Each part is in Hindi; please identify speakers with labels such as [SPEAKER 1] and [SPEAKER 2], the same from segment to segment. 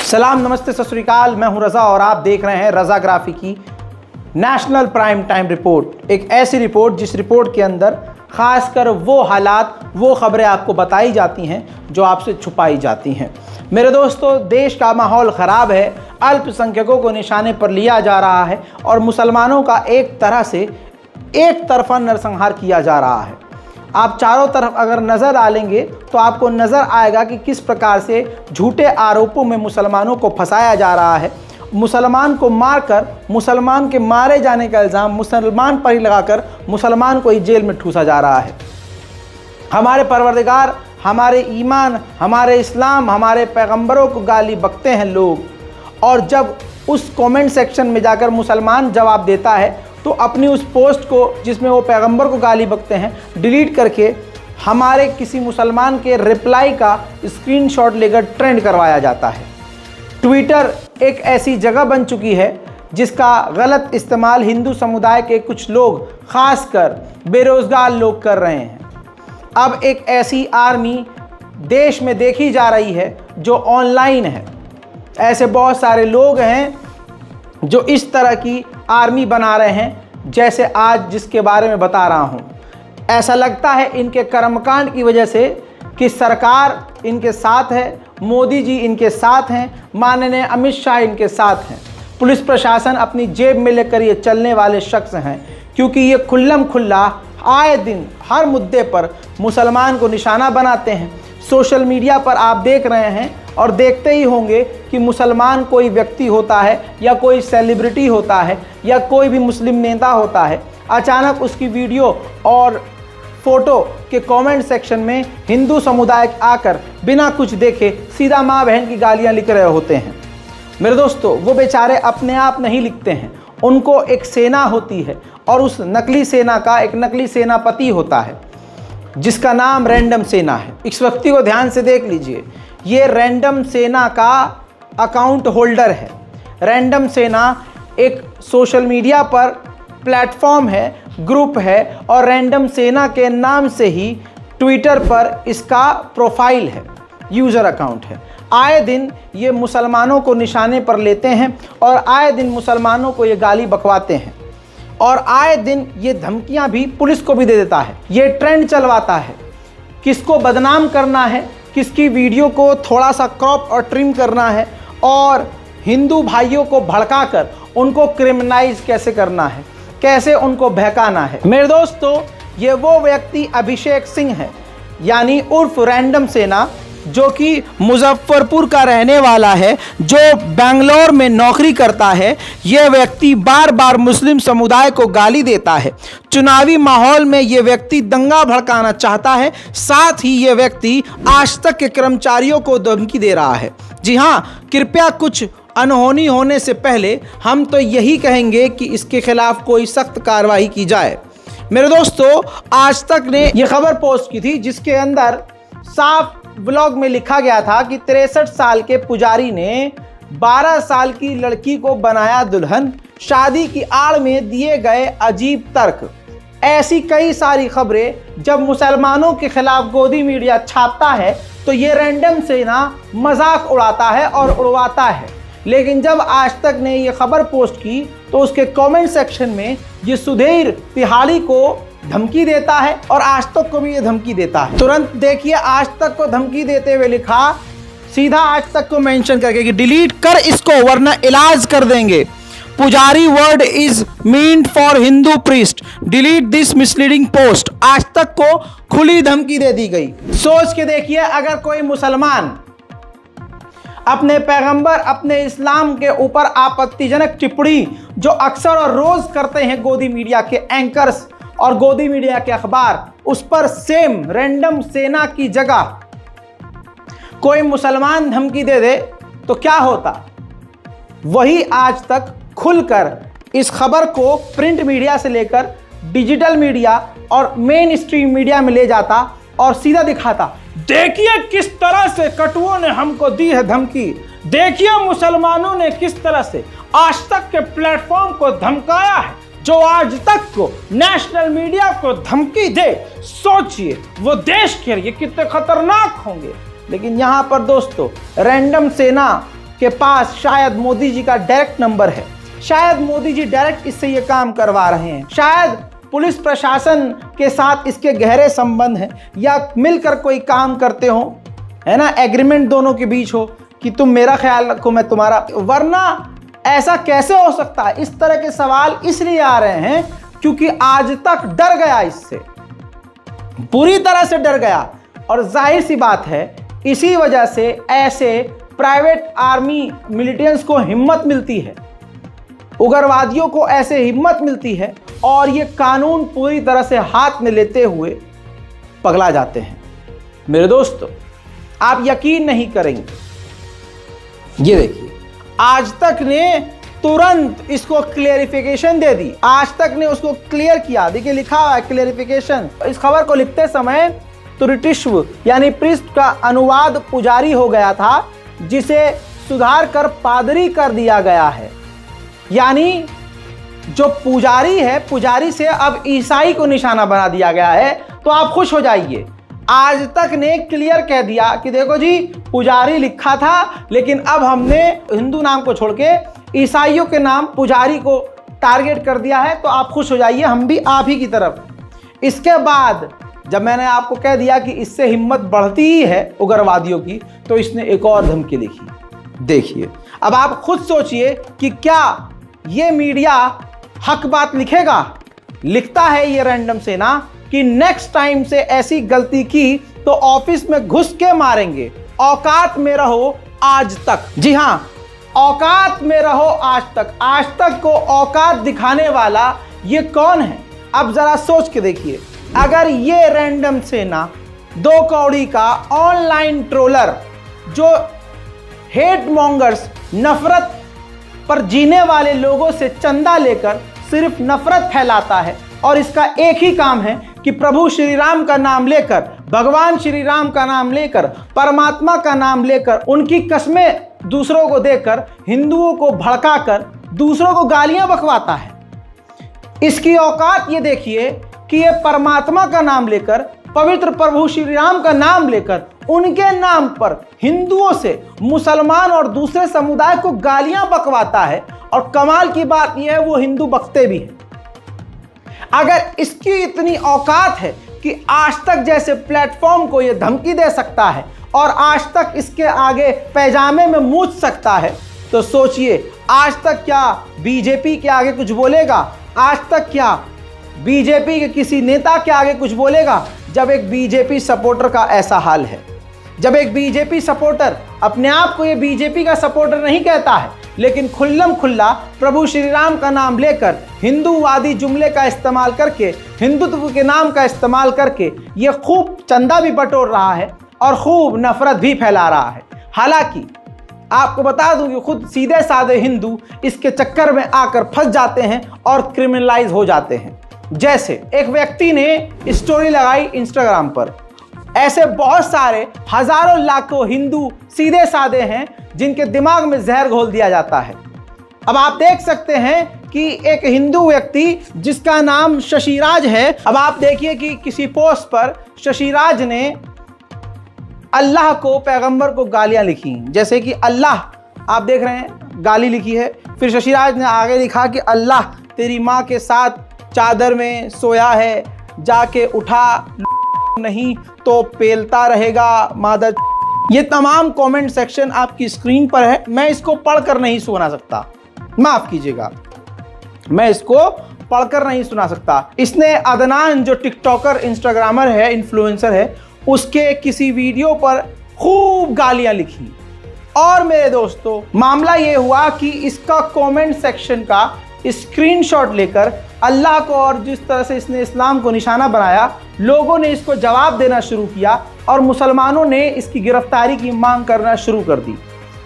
[SPEAKER 1] सलाम, नमस्ते, सत श्री अकाल। मैं हूं रज़ा और आप देख रहे हैं रज़ाग्राफी की नेशनल प्राइम टाइम रिपोर्ट। एक ऐसी रिपोर्ट जिस रिपोर्ट के अंदर खासकर वो हालात, वो खबरें आपको बताई जाती हैं जो आपसे छुपाई जाती हैं। मेरे दोस्तों, देश का माहौल ख़राब है, अल्पसंख्यकों को निशाने पर लिया जा रहा है और मुसलमानों का एक तरह से एक तरफा नरसंहार किया जा रहा है। आप चारों तरफ अगर नज़र डालेंगे तो आपको नज़र आएगा कि किस प्रकार से झूठे आरोपों में मुसलमानों को फंसाया जा रहा है। मुसलमान को मारकर मुसलमान के मारे जाने का इल्ज़ाम मुसलमान पर ही लगाकर मुसलमान को ही जेल में ठूसा जा रहा है। हमारे परवरदिगार, हमारे ईमान, हमारे इस्लाम, हमारे पैगंबरों को गाली बकते हैं लोग, और जब उस कमेंट सेक्शन में जाकर मुसलमान जवाब देता है तो अपनी उस पोस्ट को जिसमें वो पैगंबर को गाली बकते हैं डिलीट करके हमारे किसी मुसलमान के रिप्लाई का स्क्रीनशॉट लेकर ट्रेंड करवाया जाता है। ट्विटर एक ऐसी जगह बन चुकी है जिसका गलत इस्तेमाल हिंदू समुदाय के कुछ लोग, खासकर बेरोज़गार लोग कर रहे हैं। अब एक ऐसी आर्मी देश में देखी जा रही है जो ऑनलाइन है। ऐसे बहुत सारे लोग हैं जो इस तरह की आर्मी बना रहे हैं, जैसे आज जिसके बारे में बता रहा हूं। ऐसा लगता है इनके कर्मकांड की वजह से कि सरकार इनके साथ है, मोदी जी इनके साथ हैं, माननीय अमित शाह इनके साथ हैं। पुलिस प्रशासन अपनी जेब में लेकर ये चलने वाले शख्स हैं, क्योंकि ये खुल्लम खुल्ला आए दिन हर मुद्दे पर मुसलमान को निशाना बनाते हैं। सोशल मीडिया पर आप देख रहे हैं और देखते ही होंगे कि मुसलमान कोई व्यक्ति होता है या कोई सेलिब्रिटी होता है या कोई भी मुस्लिम नेता होता है, अचानक उसकी वीडियो और फोटो के कमेंट सेक्शन में हिंदू समुदाय आकर बिना कुछ देखे सीधा माँ बहन की गालियाँ लिख रहे होते हैं। मेरे दोस्तों, वो बेचारे अपने आप नहीं लिखते हैं, उनको एक सेना होती है और उस नकली सेना का एक नकली सेनापति होता है जिसका नाम रैंडम सेना है। इस व्यक्ति को ध्यान से देख लीजिए, ये रैंडम सेना का अकाउंट होल्डर है। रैंडम सेना एक सोशल मीडिया पर प्लेटफॉर्म है, ग्रुप है, और रैंडम सेना के नाम से ही ट्विटर पर इसका प्रोफाइल है, यूज़र अकाउंट है। आए दिन ये मुसलमानों को निशाने पर लेते हैं और आए दिन मुसलमानों को ये गाली बकवाते हैं और आए दिन ये धमकियां भी पुलिस को भी दे देता है। ये ट्रेंड चलवाता है, किसको बदनाम करना है, किसकी वीडियो को थोड़ा सा क्रॉप और ट्रिम करना है, और हिंदू भाइयों को भड़काकर उनको क्रिमिनलाइज कैसे करना है, कैसे उनको बहकाना है। मेरे दोस्तों, ये वो व्यक्ति अभिषेक सिंह है, यानी उर्फ रैंडम सेना, जो कि मुजफ्फरपुर का रहने वाला है, जो बेंगलोर में नौकरी करता है। यह व्यक्ति बार बार मुस्लिम समुदाय को गाली देता है। चुनावी माहौल में यह व्यक्ति दंगा भड़काना चाहता है। साथ ही यह व्यक्ति आज तक के कर्मचारियों को धमकी दे रहा है। जी हाँ, कृपया कुछ अनहोनी होने से पहले हम तो यही कहेंगे कि इसके खिलाफ कोई सख्त कार्रवाई की जाए। मेरे दोस्तों, आज तक ने यह खबर पोस्ट की थी जिसके अंदर साफ ब्लॉग में लिखा गया था कि 63 साल के पुजारी ने 12 साल की लड़की को बनाया दुल्हन, शादी की आड़ में दिए गए अजीब तर्क। ऐसी कई सारी खबरें जब मुसलमानों के खिलाफ गोदी मीडिया छापता है तो ये रैंडम सेना मजाक उड़ाता है और उड़वाता है। लेकिन जब आज तक ने ये खबर पोस्ट की तो उसके कमेंट सेक्शन में ये सुधीर तिहाड़ी को धमकी देता है और आज तक को भी ये धमकी देता है। तुरंत देखिए, आज तक को धमकी देते हुए लिखा, सीधा आज तक को मेंशन करके कि डिलीट कर इसको वरना इलाज कर देंगे। पुजारी word is meant for Hindu priest, delete this misleading post. आज तक को खुली धमकी दे दी गई। सोच के देखिए, अगर कोई मुसलमान अपने पैगंबर, अपने इस्लाम के ऊपर आपत्तिजनक टिप्पणी जो अक्सर और रोज करते हैं गोदी मीडिया के एंकर्स और गोदी मीडिया के अखबार, उस पर सेम रैंडम सेना की जगह कोई मुसलमान धमकी दे दे तो क्या होता। वही आज तक खुलकर इस खबर को प्रिंट मीडिया से लेकर डिजिटल मीडिया और मेन स्ट्रीम मीडिया में ले जाता और सीधा दिखाता, देखिए किस तरह से कटुओं ने हमको दी है धमकी, देखिए मुसलमानों ने किस तरह से आज तक के प्लेटफॉर्म को धमकाया है, जो आज तक को नेशनल मीडिया को धमकी दे। सोचिए वो देश के लिए कितने खतरनाक होंगे। लेकिन यहाँ पर दोस्तों रैंडम सेना के पास शायद मोदी जी का डायरेक्ट नंबर है, शायद मोदी जी डायरेक्ट इससे ये काम करवा रहे हैं, शायद पुलिस प्रशासन के साथ इसके गहरे संबंध हैं, या मिलकर कोई काम करते हो, है ना, एग्रीमेंट दोनों के बीच हो कि तुम मेरा ख्याल रखो मैं तुम्हारा। वरना ऐसा कैसे हो सकता है? इस तरह के सवाल इसलिए आ रहे हैं क्योंकि आज तक डर गया, इससे पूरी तरह से डर गया। और जाहिर सी बात है इसी वजह से ऐसे प्राइवेट आर्मी मिलिटेंट्स को हिम्मत मिलती है, उग्रवादियों को ऐसे हिम्मत मिलती है और ये कानून पूरी तरह से हाथ में लेते हुए पगला जाते हैं। मेरे दोस्तों, आप यकीन नहीं करेंगे, ये देखिए, आज तक ने तुरंत इसको क्लियरिफिकेशन दे दी, आज तक ने उसको क्लियर किया। देखिए लिखा हुआ है क्लियरिफिकेशन। इस खबर को लिखते समय तुरिटिश्व यानी पृष्ठ का अनुवाद पुजारी हो गया था, जिसे सुधार कर पादरी कर दिया गया है। यानी जो पुजारी है, पुजारी से अब ईसाई को निशाना बना दिया गया है। तो आप खुश हो जाइए, आज तक ने क्लियर कह दिया कि देखो जी, पुजारी लिखा था लेकिन अब हमने हिंदू नाम को छोड़ के ईसाइयों के नाम पुजारी को टारगेट कर दिया है। तो आप खुश हो जाइए, हम भी आप ही की तरफ। इसके बाद जब मैंने आपको कह दिया कि इससे हिम्मत बढ़ती ही है उग्रवादियों की, तो इसने एक और धमकी लिखी। देखिए, अब आप खुद सोचिए कि क्या ये मीडिया हक बात लिखेगा? लिखता है ये रैंडम सेना कि नेक्स्ट टाइम से ऐसी गलती की तो ऑफिस में घुस के मारेंगे, औकात में रहो आज तक। जी हां, औकात में रहो आज तक। आज तक को औकात दिखाने वाला ये कौन है? अब जरा सोच के देखिए, अगर ये रैंडम सेना 2 कौड़ी का ऑनलाइन ट्रोलर जो हेट मॉन्गर्स, नफरत पर जीने वाले लोगों से चंदा लेकर सिर्फ नफरत फैलाता है और इसका एक ही काम है कि प्रभु श्री राम का नाम लेकर, भगवान श्री राम का नाम लेकर, परमात्मा का नाम लेकर, उनकी कसमें दूसरों को देकर, हिंदुओं को भड़काकर दूसरों को गालियां बकवाता है। इसकी औकात ये देखिए कि ये परमात्मा का नाम लेकर, पवित्र प्रभु श्री राम का नाम लेकर, उनके नाम पर हिंदुओं से, मुसलमान और दूसरे समुदाय को गालियां बकवाता है। और कमाल की बात यह है, वो हिंदू बकते भी हैं। अगर इसकी इतनी औकात है कि आज तक जैसे प्लेटफॉर्म को यह धमकी दे सकता है और आज तक इसके आगे पैजामे में मूछ सकता है, तो सोचिए आज तक क्या बीजेपी के आगे कुछ बोलेगा? आज तक क्या बीजेपी के किसी नेता के आगे कुछ बोलेगा? जब एक बीजेपी सपोर्टर का ऐसा हाल है, जब एक बीजेपी सपोर्टर अपने आप को ये बीजेपी का सपोर्टर नहीं कहता है, लेकिन खुल्लम खुल्ला प्रभु श्री राम का नाम लेकर, हिंदूवादी जुमले का इस्तेमाल करके, हिंदुत्व के नाम का इस्तेमाल करके ये खूब चंदा भी बटोर रहा है और खूब नफरत भी फैला रहा है। हालांकि आपको बता दूं कि खुद सीधे साधे हिंदू इसके चक्कर में आकर फंस जाते हैं और क्रिमिनलाइज हो जाते हैं। जैसे एक व्यक्ति ने स्टोरी लगाई इंस्टाग्राम पर, ऐसे बहुत सारे हजारों लाखों हिंदू सीधे साधे हैं जिनके दिमाग में जहर घोल दिया जाता है। अब आप देख सकते हैं कि एक हिंदू व्यक्ति जिसका नाम शशिराज है, अब आप देखिए कि किसी पोस्ट पर शशिराज ने अल्लाह को, पैगंबर को गालियां लिखी, जैसे कि अल्लाह, आप देख रहे हैं गाली लिखी है। फिर शशिराज ने आगे लिखा कि अल्लाह तेरी माँ के साथ चादर में सोया है, जाके उठा, नहीं तो पेलता रहेगा मादर। ये तमाम कमेंट सेक्शन आपकी स्क्रीन पर है, मैं इसको पढ़कर नहीं सुना सकता, माफ कीजिएगा, मैं इसको पढ़कर नहीं सुना सकता। इसने अदनान जो टिकटॉकर, इंस्टाग्रामर है, इन्फ्लुएंसर है, उसके किसी वीडियो पर खूब गालियां लिखी। और मेरे दोस्तों, मामला ये हुआ कि इसका कमेंट सेक्शन का स्क्रीनशॉट लेकर अल्लाह को और जिस तरह से इसने इस्लाम को निशाना बनाया, लोगों ने इसको जवाब देना शुरू किया और मुसलमानों ने इसकी गिरफ्तारी की मांग करना शुरू कर दी।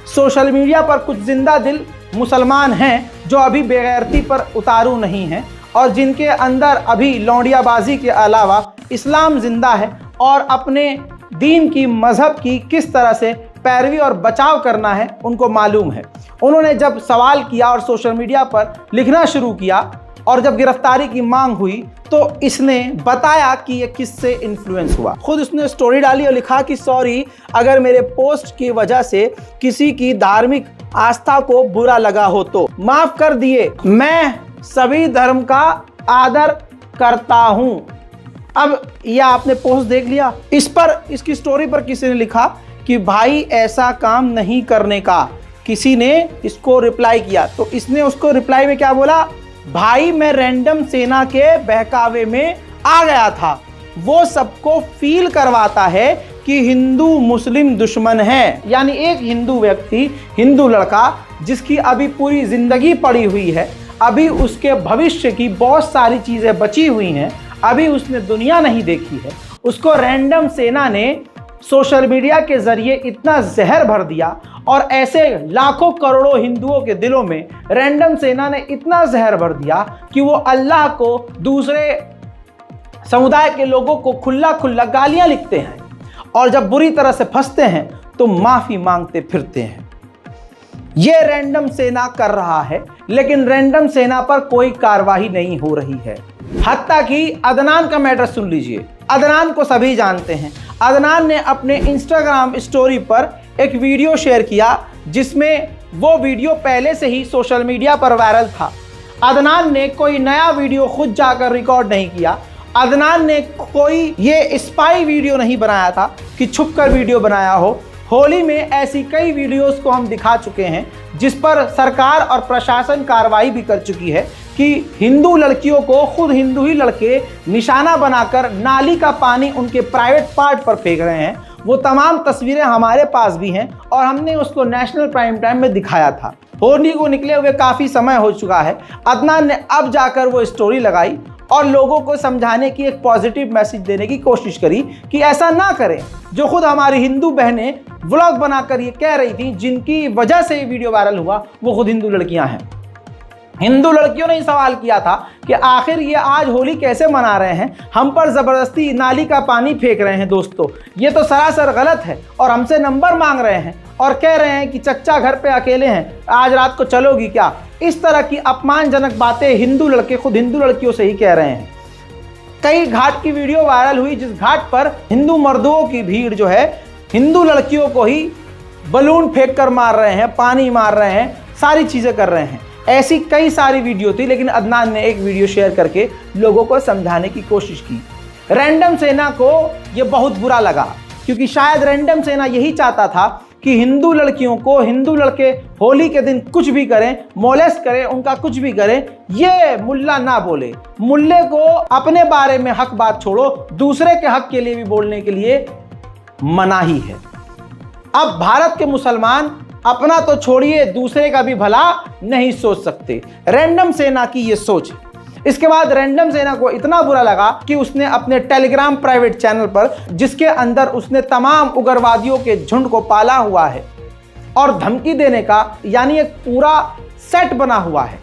[SPEAKER 1] सोशल मीडिया पर कुछ जिंदा दिल मुसलमान हैं जो अभी बेगैरती पर उतारू नहीं हैं और जिनके अंदर अभी लौंडियाबाजी के अलावा इस्लाम जिंदा है और अपने दीन की, मजहब की किस तरह से पैरवी और बचाव करना है उनको मालूम है। उन्होंने जब सवाल किया और सोशल मीडिया पर लिखना शुरू किया और जब गिरफ्तारी की मांग हुई तो इसने बताया कि ये किससे इन्फ्लुएंस हुआ। खुद उसने स्टोरी डाली और लिखा कि सॉरी अगर मेरे पोस्ट की वजह से किसी की धार्मिक आस्था को बुरा लगा हो तो माफ कर दिए, मैं सभी धर्म का आदर करता हूं। अब यह आपने पोस्ट देख लिया, इस पर इसकी स्टोरी पर किसी ने लिखा कि भाई ऐसा काम नहीं करने का, किसी ने इसको रिप्लाई किया तो इसने उसको रिप्लाई में क्या बोला, भाई मैं रैंडम सेना के बहकावे में आ गया था, वो सबको फील करवाता है कि हिंदू मुस्लिम दुश्मन है। यानी एक हिंदू व्यक्ति, हिंदू लड़का जिसकी अभी पूरी जिंदगी पड़ी हुई है, अभी उसके भविष्य की बहुत सारी चीजें बची हुई हैं, अभी उसने दुनिया नहीं देखी है, उसको रैंडम सेना ने सोशल मीडिया के जरिए इतना जहर भर दिया और ऐसे लाखों करोड़ों हिंदुओं के दिलों में रैंडम सेना ने इतना जहर भर दिया कि वो अल्लाह को, दूसरे समुदाय के लोगों को खुला खुला गालियां लिखते हैं और जब बुरी तरह से फंसते हैं तो माफी मांगते फिरते हैं। ये रैंडम सेना कर रहा है, लेकिन रैंडम सेना पर कोई कार्रवाई नहीं हो रही है। हत्ता कि अदनान का मैटर सुन लीजिए। अदनान को सभी जानते हैं। अदनान ने अपने इंस्टाग्राम स्टोरी पर एक वीडियो शेयर किया जिसमें वो वीडियो पहले से ही सोशल मीडिया पर वायरल था। अदनान ने कोई नया वीडियो खुद जाकर रिकॉर्ड नहीं किया। अदनान ने कोई ये स्पाई वीडियो नहीं बनाया था कि छुप कर वीडियो बनाया हो। होली में ऐसी कई वीडियोस को हम दिखा चुके हैं जिस पर सरकार और प्रशासन कार्रवाई भी कर चुकी है कि हिंदू लड़कियों को खुद हिंदू ही लड़के निशाना बनाकर नाली का पानी उनके प्राइवेट पार्ट पर फेंक रहे हैं। वो तमाम तस्वीरें हमारे पास भी हैं और हमने उसको नेशनल प्राइम टाइम में दिखाया था। होली को निकले हुए काफ़ी समय हो चुका है। अदनान ने अब जाकर वो स्टोरी लगाई और लोगों को समझाने की, एक पॉजिटिव मैसेज देने की कोशिश करी कि ऐसा ना करें। जो खुद हमारी हिंदू बहनें व्लॉग बनाकर ये कह रही थी, जिनकी वजह से ये वीडियो वायरल हुआ, वो खुद हिंदू लड़कियां हैं। हिंदू लड़कियों ने सवाल किया था कि आखिर ये आज होली कैसे मना रहे हैं, हम पर ज़बरदस्ती नाली का पानी फेंक रहे हैं। दोस्तों, ये तो सरासर गलत है और हमसे नंबर मांग रहे हैं और कह रहे हैं कि चच्चा घर पे अकेले हैं, आज रात को चलोगी क्या। इस तरह की अपमानजनक बातें हिंदू लड़के खुद हिंदू लड़कियों से ही कह रहे हैं। कई घाट की वीडियो वायरल हुई जिस घाट पर हिंदू मर्दों की भीड़ जो है हिंदू लड़कियों को ही बलून फेंक कर मार रहे हैं, पानी मार रहे हैं, सारी चीज़ें कर रहे हैं। ऐसी कई सारी वीडियो थी, लेकिन अदनान ने एक वीडियो शेयर करके लोगों को समझाने की कोशिश की। रैंडम सेना को ये बहुत बुरा लगा क्योंकि शायद रैंडम सेना यही चाहता था कि हिंदू लड़कियों को, हिंदू लड़के होली के दिन कुछ भी करें, मोलेस्ट करें, उनका कुछ भी करें, ये मुल्ला ना बोले। मुल्ले को अपने बारे में हक बात छोड़ो, दूसरे के हक के लिए भी बोलने के लिए मनाही है। अब भारत के मुसलमान अपना तो छोड़िए, दूसरे का भी भला नहीं सोच सकते। रैंडम सेना की ये सोच है। इसके बाद रैंडम सेना को इतना बुरा लगा कि उसने अपने टेलीग्राम प्राइवेट चैनल पर, जिसके अंदर उसने तमाम उग्रवादियों के झुंड को पाला हुआ है और धमकी देने का, यानी एक पूरा सेट बना हुआ है,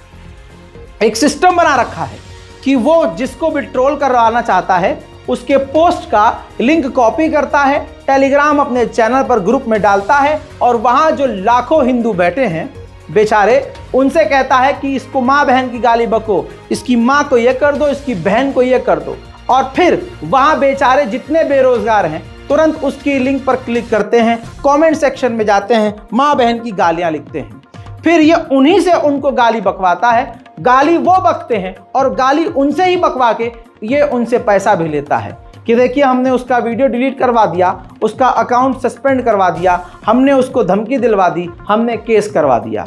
[SPEAKER 1] एक सिस्टम बना रखा है कि वो जिसको भी ट्रोल करवाना चाहता है उसके पोस्ट का लिंक कॉपी करता है, टेलीग्राम अपने चैनल पर ग्रुप में डालता है और वहाँ जो लाखों हिंदू बैठे हैं बेचारे, उनसे कहता है कि इसको माँ बहन की गाली बको, इसकी माँ को ये कर दो, इसकी बहन को ये कर दो। और फिर वहाँ बेचारे जितने बेरोजगार हैं तुरंत उसकी लिंक पर क्लिक करते हैं, कमेंट सेक्शन में जाते हैं, माँ बहन की गालियाँ लिखते हैं। फिर ये उन्हीं से उनको गाली बकवाता है, गाली वो बकते हैं और गाली उनसे ही बकवा के ये उनसे पैसा भी लेता है कि देखिए हमने उसका वीडियो डिलीट करवा दिया, उसका अकाउंट सस्पेंड करवा दिया, हमने उसको धमकी दिलवा दी, हमने केस करवा दिया।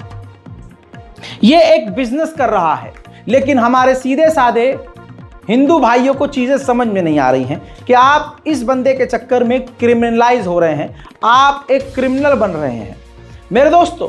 [SPEAKER 1] ये एक बिजनेस कर रहा है। लेकिन हमारे सीधे साधे हिंदू भाइयों को चीज़ें समझ में नहीं आ रही हैं कि आप इस बंदे के चक्कर में क्रिमिनलाइज हो रहे हैं, आप एक क्रिमिनल बन रहे हैं। मेरे दोस्तों,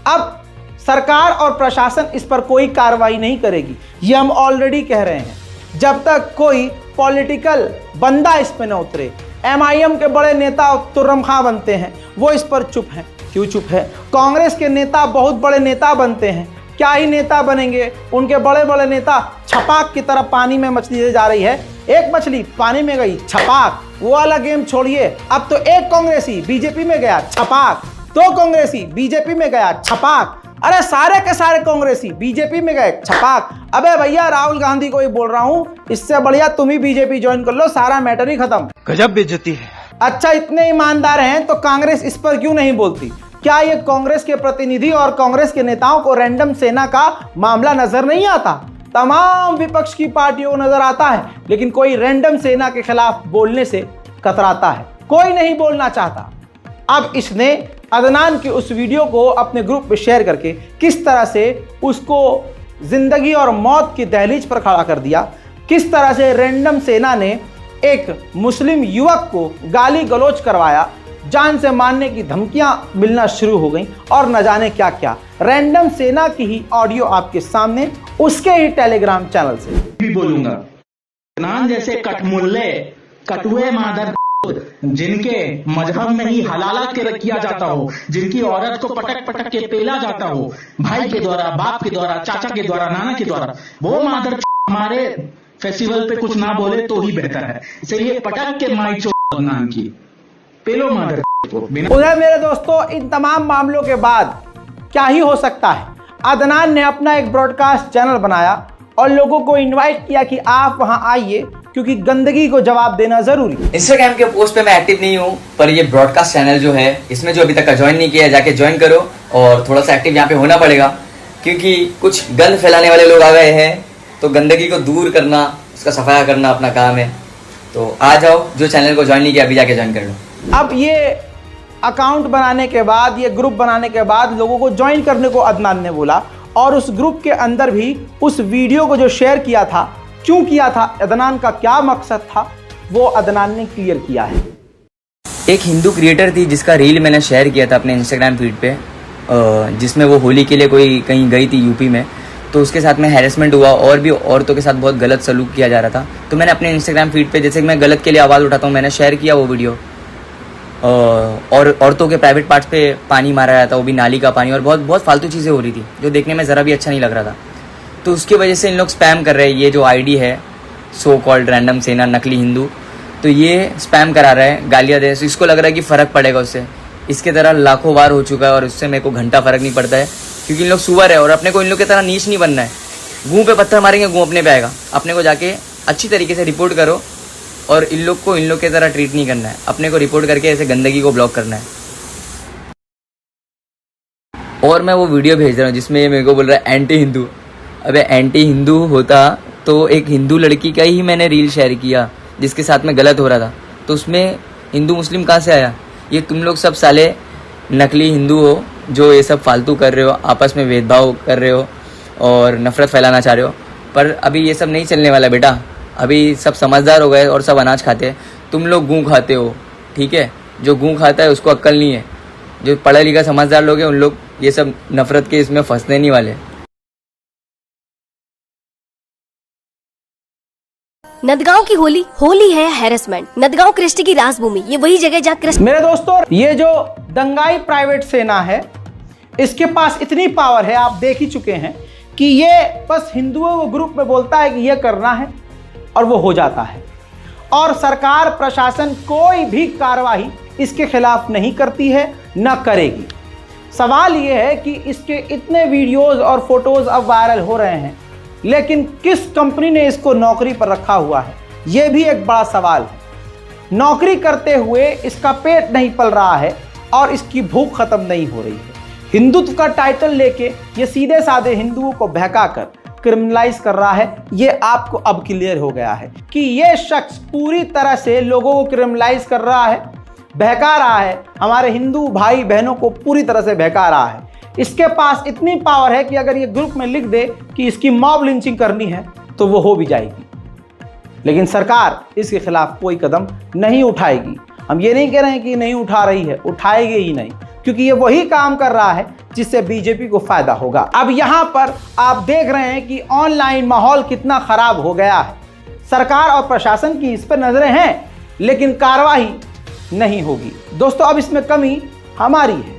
[SPEAKER 1] अब सरकार और प्रशासन इस पर कोई कार्रवाई नहीं करेगी, ये हम ऑलरेडी कह रहे हैं। जब तक कोई पॉलिटिकल बंदा इस पर न उतरे, MIM के बड़े नेता तुर्रम खां बनते हैं, वो इस पर चुप हैं। क्यों चुप है? कांग्रेस के नेता बहुत बड़े नेता बनते हैं, क्या ही नेता बनेंगे, उनके बड़े बड़े नेता छपाक की तरफ पानी में मछली ले जा रही है, एक मछली पानी में गई छपाक, वो वाला गेम छोड़िए। अब तो एक कांग्रेसी बीजेपी में गया छपाक, दो कांग्रेसी बीजेपी में गया छपाक, अरे सारे के सारे कांग्रेसी बीजेपी में गए छपाक। अबे भैया, राहुल गांधी को ही बोल रहा हूं, इससे बढ़िया तुम ही बीजेपी ज्वाइन कर लो, सारा मैटर ही खत्म।
[SPEAKER 2] गजब बेइज्जती है।
[SPEAKER 1] अच्छा, इतने ईमानदार हैं तो कांग्रेस इस पर क्यों नहीं बोलती? क्या ये कांग्रेस के प्रतिनिधि और कांग्रेस के नेताओं को रैंडम सेना का मामला नजर नहीं आता? तमाम विपक्ष की पार्टियों को नजर आता है, लेकिन कोई रैंडम सेना के खिलाफ बोलने से कतराता है, कोई नहीं बोलना चाहता। अब इसने अदनान की उस वीडियो को अपने ग्रुप में शेयर करके किस तरह से उसको जिंदगी और मौत की दहलीज पर खड़ा कर दिया, किस तरह से रैंडम सेना ने एक मुस्लिम युवक को गाली गलौज करवाया, जान से मारने की धमकियां मिलना शुरू हो गई और न जाने क्या क्या। रैंडम सेना की ही ऑडियो आपके सामने, उसके ही टेलीग्राम चैनल से
[SPEAKER 2] भी बोलूंगा। नान जैसे कटमुल्ले, कटुए मादर जिनके मजहब में ही हलाला किया जाता हो, जिनकी औरत को पटक पटक के पेला जाता हो, भाई के द्वारा, बाप के द्वारा, चाचा के द्वारा, नाना के द्वारा, वो मादर हमारे फेस्टिवल पे कुछ ना बोले तो ही बेहतर है। इसलिए पटक के माई चो नाम की पेलो मादर को।
[SPEAKER 1] उधर मेरे दोस्तों, इन तमाम मामलों के बाद क्या ही हो सकता है। अदनान ने अपना एक ब्रॉडकास्ट चैनल बनाया और लोगों को इनवाइट किया कि आप वहां आइए, क्योंकि गंदगी को जवाब देना जरूरी है।
[SPEAKER 3] इंस्टाग्राम के पोस्ट पे मैं एक्टिव नहीं हूँ, पर ये ब्रॉडकास्ट चैनल जो है, इसमें जो अभी तक का ज्वाइन नहीं किया है, जाके ज्वाइन करो। और थोड़ा सा एक्टिव यहाँ पे होना पड़ेगा, क्योंकि कुछ गंद फैलाने वाले लोग आ गए हैं, तो गंदगी को दूर करना, उसका सफाया करना अपना काम है। तो आ जाओ, जो चैनल को ज्वाइन नहीं किया अभी जाके ज्वाइन कर लो।
[SPEAKER 1] अब ये अकाउंट बनाने के बाद, ये ग्रुप बनाने के बाद लोगों को ज्वाइन करने को अदनान ने बोला, और उस ग्रुप के अंदर भी उस वीडियो को जो शेयर किया था, क्यों किया था, अदनान का क्या मकसद था, वो अदनान ने क्लियर किया है।
[SPEAKER 3] एक हिंदू क्रिएटर थी जिसका रील मैंने शेयर किया था अपने इंस्टाग्राम फीड पे, जिसमें वो होली के लिए कोई कहीं गई थी यूपी में, तो उसके साथ में हैरेसमेंट हुआ और भी औरतों के साथ बहुत गलत सलूक किया जा रहा था। तो मैंने अपने इंस्टाग्राम फीड पे, जैसे कि मैं गलत के लिए आवाज़ उठाता हूँ, मैंने शेयर किया वो वीडियो। और औरतों के प्राइवेट पार्ट्स पे पानी मारा जाता, वो भी नाली का पानी, और बहुत बहुत फालतू चीज़ें हो रही थी जो देखने में ज़रा भी अच्छा नहीं लग रहा था। तो उसकी वजह से इन लोग स्पैम कर रहे हैं। ये जो आईडी है सो कॉल्ड रैंडम सेना नकली हिंदू, तो ये स्पैम करा रहा है, गालियाँ दे। इसको लग रहा है कि फ़र्क पड़ेगा उससे। इसके तरह लाखों बार हो चुका है और उससे मेरे को घंटा फ़र्क नहीं पड़ता है, क्योंकि इन लोग सुअर है और अपने को इन लोग की तरह नीच नहीं बनना है। गूँ पे पत्थर मारेंगे, गूँ अपने पे आएगा। अपने को जाके अच्छी तरीके से रिपोर्ट करो और इन लोग को इन लोग की तरह ट्रीट नहीं करना है। अपने को रिपोर्ट करके ऐसे गंदगी को ब्लॉक करना है। और मैं वो वीडियो भेज रहा हूँ जिसमें ये मेरे को बोल रहा है एंटी हिंदू। अबे एंटी हिंदू होता तो एक हिंदू लड़की का ही मैंने रील शेयर किया जिसके साथ में गलत हो रहा था, तो उसमें हिंदू मुस्लिम कहाँ से आया? ये तुम लोग सब साले नकली हिंदू हो जो ये सब फालतू कर रहे हो, आपस में भेदभाव कर रहे हो और नफरत फैलाना चाह रहे हो। पर अभी ये सब नहीं चलने वाला बेटा। अभी सब समझदार हो गए और सब अनाज खाते हैं। तुम लोग गूँ खाते हो, ठीक है? जो गूँ खाता है उसको अक्ल नहीं है। जो पढ़ा लिखा समझदार लोग हैं उन लोग ये सब नफरत के इसमें फंसने नहीं वाले।
[SPEAKER 4] नंदगांव की होली है हैरेसमेंट। नंदगांव कृष्ण की राजभूमि, ये वही जगह जहाँ कृष्ण।
[SPEAKER 1] मेरे दोस्तों, ये जो दंगाई प्राइवेट सेना है, इसके पास इतनी पावर है, आप देख ही चुके हैं कि ये बस हिंदुओं को ग्रुप में बोलता है कि ये करना है और वो हो जाता है। और सरकार प्रशासन कोई भी कार्रवाई इसके खिलाफ नहीं करती है, न करेगी। सवाल ये है कि इसके इतने वीडियोस और फोटोज अब वायरल हो रहे हैं, लेकिन किस कंपनी ने इसको नौकरी पर रखा हुआ है, ये भी एक बड़ा सवाल है। नौकरी करते हुए इसका पेट नहीं पल रहा है और इसकी भूख खत्म नहीं हो रही है। हिंदुत्व का टाइटल लेके ये सीधे साधे हिंदुओं को बहकाकर क्रिमिनलाइज कर रहा है। ये आपको अब क्लियर हो गया है कि ये शख्स पूरी तरह से लोगों को क्रिमिनलाइज कर रहा है, बहका रहा है, हमारे हिंदू भाई बहनों को पूरी तरह से बहका रहा है। इसके पास इतनी पावर है कि अगर ये ग्रुप में लिख दे कि इसकी मॉब लिंचिंग करनी है तो वो हो भी जाएगी, लेकिन सरकार इसके खिलाफ कोई कदम नहीं उठाएगी। हम ये नहीं कह रहे हैं कि नहीं उठा रही है, उठाएगी ही नहीं, क्योंकि ये वही काम कर रहा है जिससे बीजेपी को फायदा होगा। अब यहाँ पर आप देख रहे हैं कि ऑनलाइन माहौल कितना खराब हो गया है। सरकार और प्रशासन की इस पर नजरें हैं, लेकिन कार्रवाई नहीं होगी। दोस्तों, अब इसमें कमी हमारी है,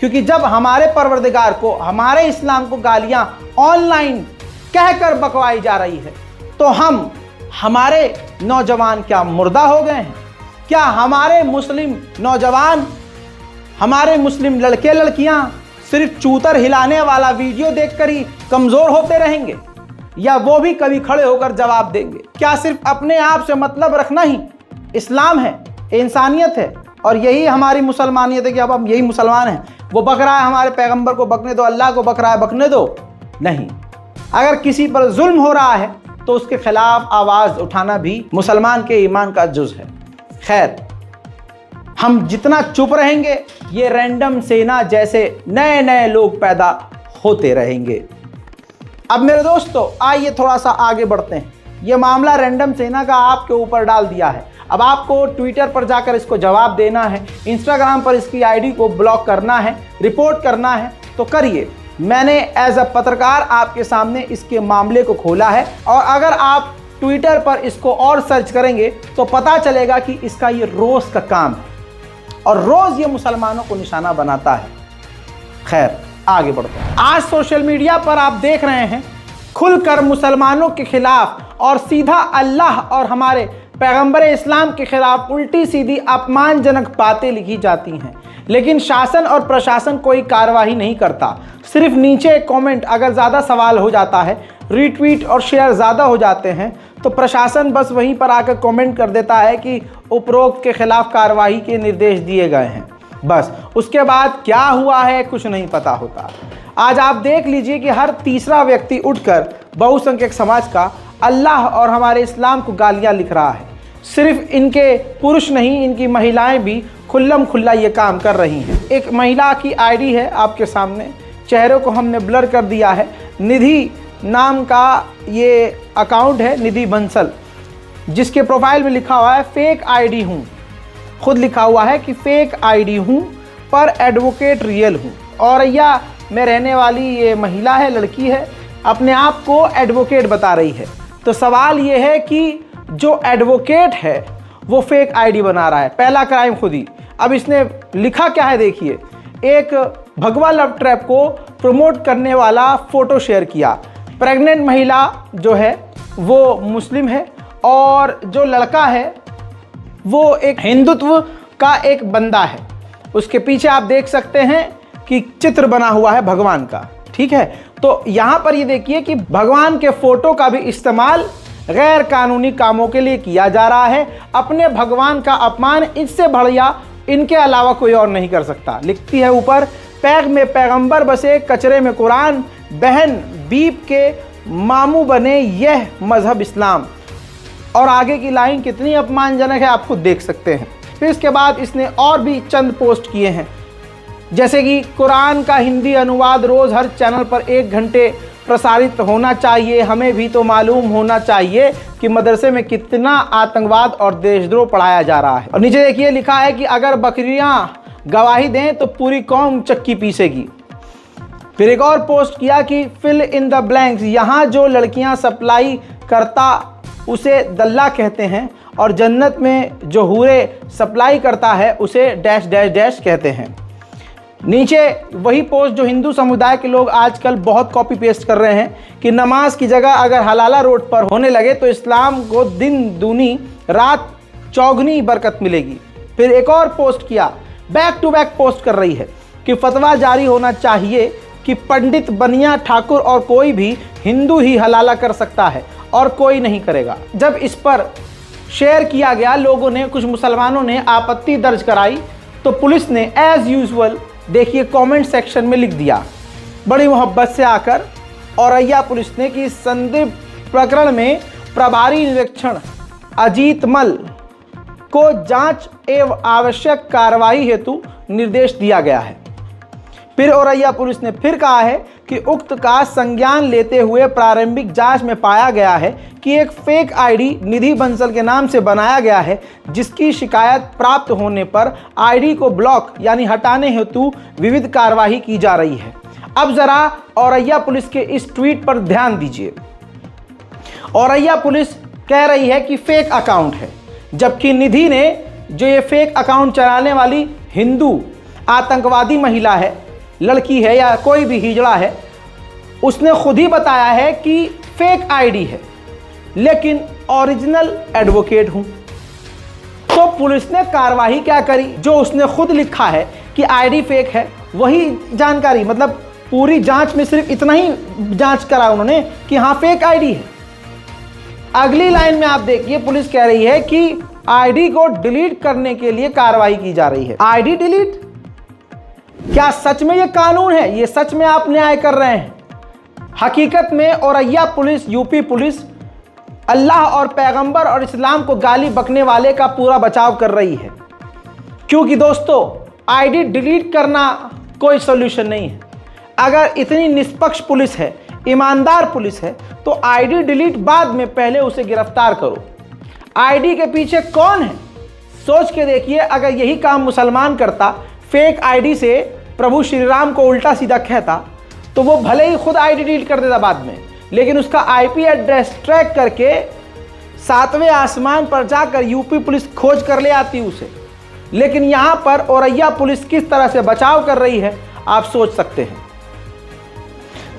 [SPEAKER 1] क्योंकि जब हमारे परवरदिगार को, हमारे इस्लाम को गालियां ऑनलाइन कहकर बकवाई जा रही है, तो हमारे नौजवान क्या मुर्दा हो गए हैं? क्या हमारे मुस्लिम नौजवान, हमारे मुस्लिम लड़के लड़कियां सिर्फ चूतर हिलाने वाला वीडियो देखकर ही कमजोर होते रहेंगे, या वो भी कभी खड़े होकर जवाब देंगे? क्या सिर्फ अपने आप से मतलब रखना ही इस्लाम है, इंसानियत है? और यही हमारी मुसलमानियत है कि अब हम यही मुसलमान हैं। वो बक रहा है हमारे पैगंबर को बकने दो, अल्लाह को बक रहा है बकने दो। नहीं, अगर किसी पर जुल्म हो रहा है तो उसके खिलाफ आवाज़ उठाना भी मुसलमान के ईमान का जुज़ है। खैर, हम जितना चुप रहेंगे ये रैंडम सेना जैसे नए नए लोग पैदा होते रहेंगे। अब मेरे दोस्तों आइए थोड़ा सा आगे बढ़ते हैं। ये मामला रैंडम सेना का आपके ऊपर डाल दिया है। अब आपको ट्विटर पर जाकर इसको जवाब देना है, इंस्टाग्राम पर इसकी आईडी को ब्लॉक करना है, रिपोर्ट करना है तो करिए। मैंने एज अ पत्रकार आपके सामने इसके मामले को खोला है और अगर आप ट्विटर पर इसको और सर्च करेंगे तो पता चलेगा कि इसका ये रोज़ का काम है और रोज़ ये मुसलमानों को निशाना बनाता है। खैर, आगे बढ़ते हैं। आज सोशल मीडिया पर आप देख रहे हैं खुलकर मुसलमानों के खिलाफ और सीधा अल्लाह और हमारे पैगंबर इस्लाम के खिलाफ उल्टी सीधी अपमानजनक बातें लिखी जाती हैं, लेकिन शासन और प्रशासन कोई कार्रवाई नहीं करता। सिर्फ नीचे कमेंट अगर ज़्यादा सवाल हो जाता है, रीट्वीट और शेयर ज़्यादा हो जाते हैं तो प्रशासन बस वहीं पर आकर कमेंट कर देता है कि उपरोक्त के खिलाफ कार्रवाई के निर्देश दिए गए हैं। बस उसके बाद क्या हुआ है कुछ नहीं पता होता। आज आप देख लीजिए कि हर तीसरा व्यक्ति उठकर बहुसंख्यक समाज का अल्लाह और हमारे इस्लाम को गालियां लिख रहा है। सिर्फ इनके पुरुष नहीं, इनकी महिलाएं भी खुल्लम खुल्ला ये काम कर रही हैं। एक महिला की आईडी है आपके सामने, चेहरे को हमने ब्लर कर दिया है। निधि नाम का ये अकाउंट है, निधि बंसल, जिसके प्रोफाइल में लिखा हुआ है फेक आईडी हूँ। खुद लिखा हुआ है कि फेक आईडी हूँ पर एडवोकेट रियल हूँ। औरैया में रहने वाली ये महिला है, लड़की है, अपने आप को एडवोकेट बता रही है। तो सवाल ये है कि जो एडवोकेट है वो फेक आईडी बना रहा है। पहला क्राइम खुद ही। अब इसने लिखा क्या है देखिए, एक भगवा लव ट्रैप को प्रमोट करने वाला फ़ोटो शेयर किया। प्रेग्नेंट महिला जो है वो मुस्लिम है और जो लड़का है वो एक हिंदुत्व का एक बंदा है। उसके पीछे आप देख सकते हैं कि चित्र बना हुआ है भगवान का, ठीक है। तो यहाँ पर ये देखिए कि भगवान के फ़ोटो का भी इस्तेमाल गैर कानूनी कामों के लिए किया जा रहा है। अपने भगवान का अपमान इससे बढ़िया इनके अलावा कोई और नहीं कर सकता। लिखती है ऊपर, पैग में पैगंबर बसे कचरे में कुरान, बहन बीप के मामू बने यह मजहब इस्लाम। और आगे की लाइन कितनी अपमानजनक है आप खुद देख सकते हैं। फिर इसके बाद इसने और भी चंद पोस्ट किए हैं, जैसे कि कुरान का हिंदी अनुवाद रोज़ हर चैनल पर 1 घंटे प्रसारित होना चाहिए। हमें भी तो मालूम होना चाहिए कि मदरसे में कितना आतंकवाद और देशद्रोह पढ़ाया जा रहा है। और नीचे देखिए लिखा है कि अगर बकरियां गवाही दें तो पूरी कौम चक्की पीसेगी। फिर एक और पोस्ट किया कि फिल इन द ब्लैंक्स, यहाँ जो लड़कियां सप्लाई करता उसे दल्ला कहते हैं और जन्नत में जो हूरे सप्लाई करता है उसे डैश डैश डैश कहते हैं। नीचे वही पोस्ट जो हिंदू समुदाय के लोग आजकल बहुत कॉपी पेस्ट कर रहे हैं कि नमाज की जगह अगर हलाला रोड पर होने लगे तो इस्लाम को दिन दूनी रात चौगनी बरकत मिलेगी। फिर एक और पोस्ट किया, बैक टू बैक पोस्ट कर रही है कि फतवा जारी होना चाहिए कि पंडित बनिया ठाकुर और कोई भी हिंदू ही हलाला कर सकता है और कोई नहीं करेगा। जब इस पर शेयर किया गया, लोगों ने, कुछ मुसलमानों ने आपत्ति दर्ज कराई तो पुलिस ने एज यूजुअल देखिए कमेंट सेक्शन में लिख दिया बड़ी मोहब्बत से आकर औरैया पुलिस ने कि संदिग्ध प्रकरण में प्रभारी निरीक्षण अजीत मल को जांच एवं आवश्यक कार्रवाई हेतु निर्देश दिया गया है। फिर औरैया पुलिस ने फिर कहा है कि उक्त का संज्ञान लेते हुए प्रारंभिक जांच में पाया गया है कि एक फेक आईडी निधि बंसल के नाम से बनाया गया है, जिसकी शिकायत प्राप्त होने पर आईडी को ब्लॉक यानी हटाने हेतु विविध कार्रवाई की जा रही है। अब जरा औरैया पुलिस के इस ट्वीट पर ध्यान दीजिए। औरैया पुलिस कह रही है कि फेक अकाउंट है, जबकि निधि ने जो ये फेक अकाउंट चलाने वाली हिंदू आतंकवादी महिला है, लड़की है या कोई भी हिजड़ा है, उसने खुद ही बताया है कि फेक आईडी है लेकिन ओरिजिनल एडवोकेट हूं। तो पुलिस ने कार्रवाई क्या करी, जो उसने खुद लिखा है कि आईडी फेक है वही जानकारी, मतलब पूरी जांच में सिर्फ इतना ही जांच करा उन्होंने कि हाँ फेक आईडी है। अगली लाइन में आप देखिए पुलिस कह रही है कि आईडी को डिलीट करने के लिए कार्रवाई की जा रही है। आईडी डिलीट, क्या सच में यह कानून है? ये सच में आप न्याय कर रहे हैं? हकीकत में औरैया पुलिस, यूपी पुलिस अल्लाह और पैगंबर और इस्लाम को गाली बकने वाले का पूरा बचाव कर रही है। क्योंकि दोस्तों, आईडी डिलीट करना कोई सॉल्यूशन नहीं है। अगर इतनी निष्पक्ष पुलिस है, ईमानदार पुलिस है, तो आईडी डिलीट बाद में, पहले उसे गिरफ्तार करो। आईडी के पीछे कौन है सोच के देखिए। अगर यही काम मुसलमान करता, फेक आईडी से प्रभु श्री राम को उल्टा सीधा कहता, तो वो भले ही खुद आईडी डिलीट कर देता बाद में, लेकिन उसका आईपी एड्रेस ट्रैक करके 7वें आसमान पर जाकर यूपी पुलिस खोज कर ले आती उसे। लेकिन यहां पर औरैया पुलिस किस तरह से बचाव कर रही है आप सोच सकते हैं।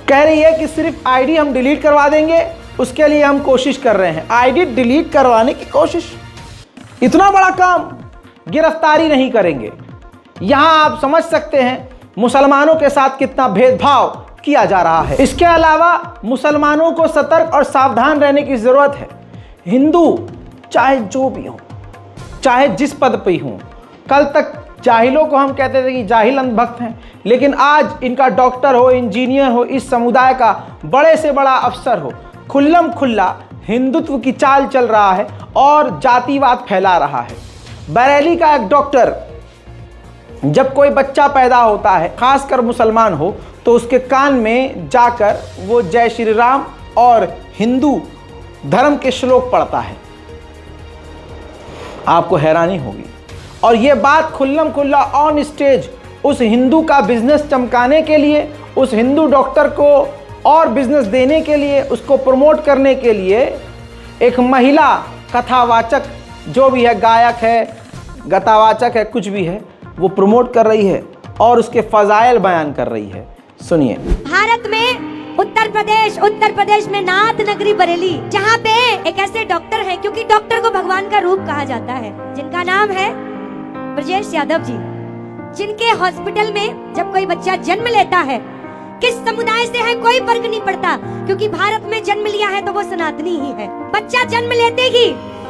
[SPEAKER 1] कह रही है कि सिर्फ आईडी हम डिलीट करवा देंगे, उसके लिए हम कोशिश कर रहे हैं। आईडी डिलीट करवाने की कोशिश, इतना बड़ा काम, गिरफ्तारी नहीं करेंगे। यहां आप समझ सकते हैं मुसलमानों के साथ कितना भेदभाव किया जा रहा है। इसके अलावा मुसलमानों को सतर्क और सावधान रहने की जरूरत है। हिंदू चाहे जो भी हो, चाहे जिस पद पर हो, कल तक जाहिलों को हम कहते थे कि जाहिल अंधभक्त हैं, लेकिन आज इनका डॉक्टर हो, इंजीनियर हो, इस समुदाय का बड़े से बड़ा अफसर हो, खुल्लम खुल्ला हिंदुत्व की चाल चल रहा है और जातिवाद फैला रहा है। बरेली का एक डॉक्टर, जब कोई बच्चा पैदा होता है, खासकर मुसलमान हो, तो उसके कान में जाकर वो जय श्री राम और हिंदू धर्म के श्लोक पढ़ता है। आपको हैरानी होगी। और ये बात खुल्लम खुल्ला ऑन स्टेज उस हिंदू का बिजनेस चमकाने के लिए, उस हिंदू डॉक्टर को और बिजनेस देने के लिए, उसको प्रमोट करने के लिए एक महिला कथावाचक, जो भी है, गायक है, गतावाचक है, कुछ भी है, वो प्रमोट कर रही है और उसके फजाइल बयान कर रही है। सुनिए।
[SPEAKER 5] भारत में उत्तर प्रदेश में नाथ नगरी बरेली, जहाँ पे एक ऐसे डॉक्टर हैं, क्योंकि डॉक्टर को भगवान का रूप कहा जाता है, जिनका नाम है ब्रजेश यादव जी, जिनके हॉस्पिटल में जब कोई बच्चा जन्म लेता है, किस समुदाय से है कोई फर्क नहीं पड़ता, क्योंकि भारत में जन्म लिया है तो वो सनातनी ही है। बच्चा जन्म लेते ही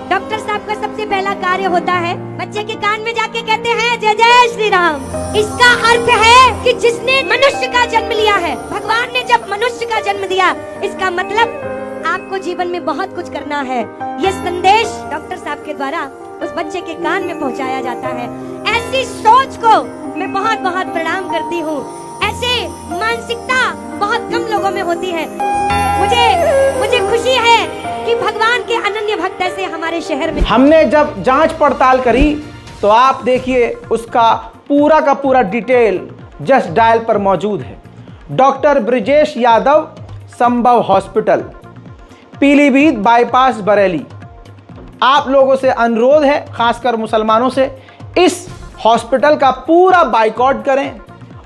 [SPEAKER 5] डॉक्टर साहब का सबसे पहला कार्य होता है, बच्चे के कान में जाके कहते हैं जय जय श्री राम। इसका अर्थ है कि जिसने मनुष्य का जन्म लिया है, भगवान ने जब मनुष्य का जन्म दिया, इसका मतलब आपको जीवन में बहुत कुछ करना है। ये संदेश डॉक्टर साहब के द्वारा उस बच्चे के कान में पहुंचाया जाता है। ऐसी सोच को मैं बहुत बहुत प्रणाम करती हूँ। ऐसे मानसिकता बहुत कम लोगों में होती है। मुझे खुशी है कि भगवान के अनन्य भक्त ऐसे हमारे शहर में।
[SPEAKER 1] हमने जब जांच पड़ताल करी तो आप देखिए उसका पूरा का पूरा डिटेल जस्ट डायल पर मौजूद है। डॉक्टर ब्रजेश यादव, संभव हॉस्पिटल, पीलीभीत बाईपास, बरेली। आप लोगों से अनुरोध है, खासकर मुसलमानों से, इस हॉस्पिटल का पूरा बाइकआउट करें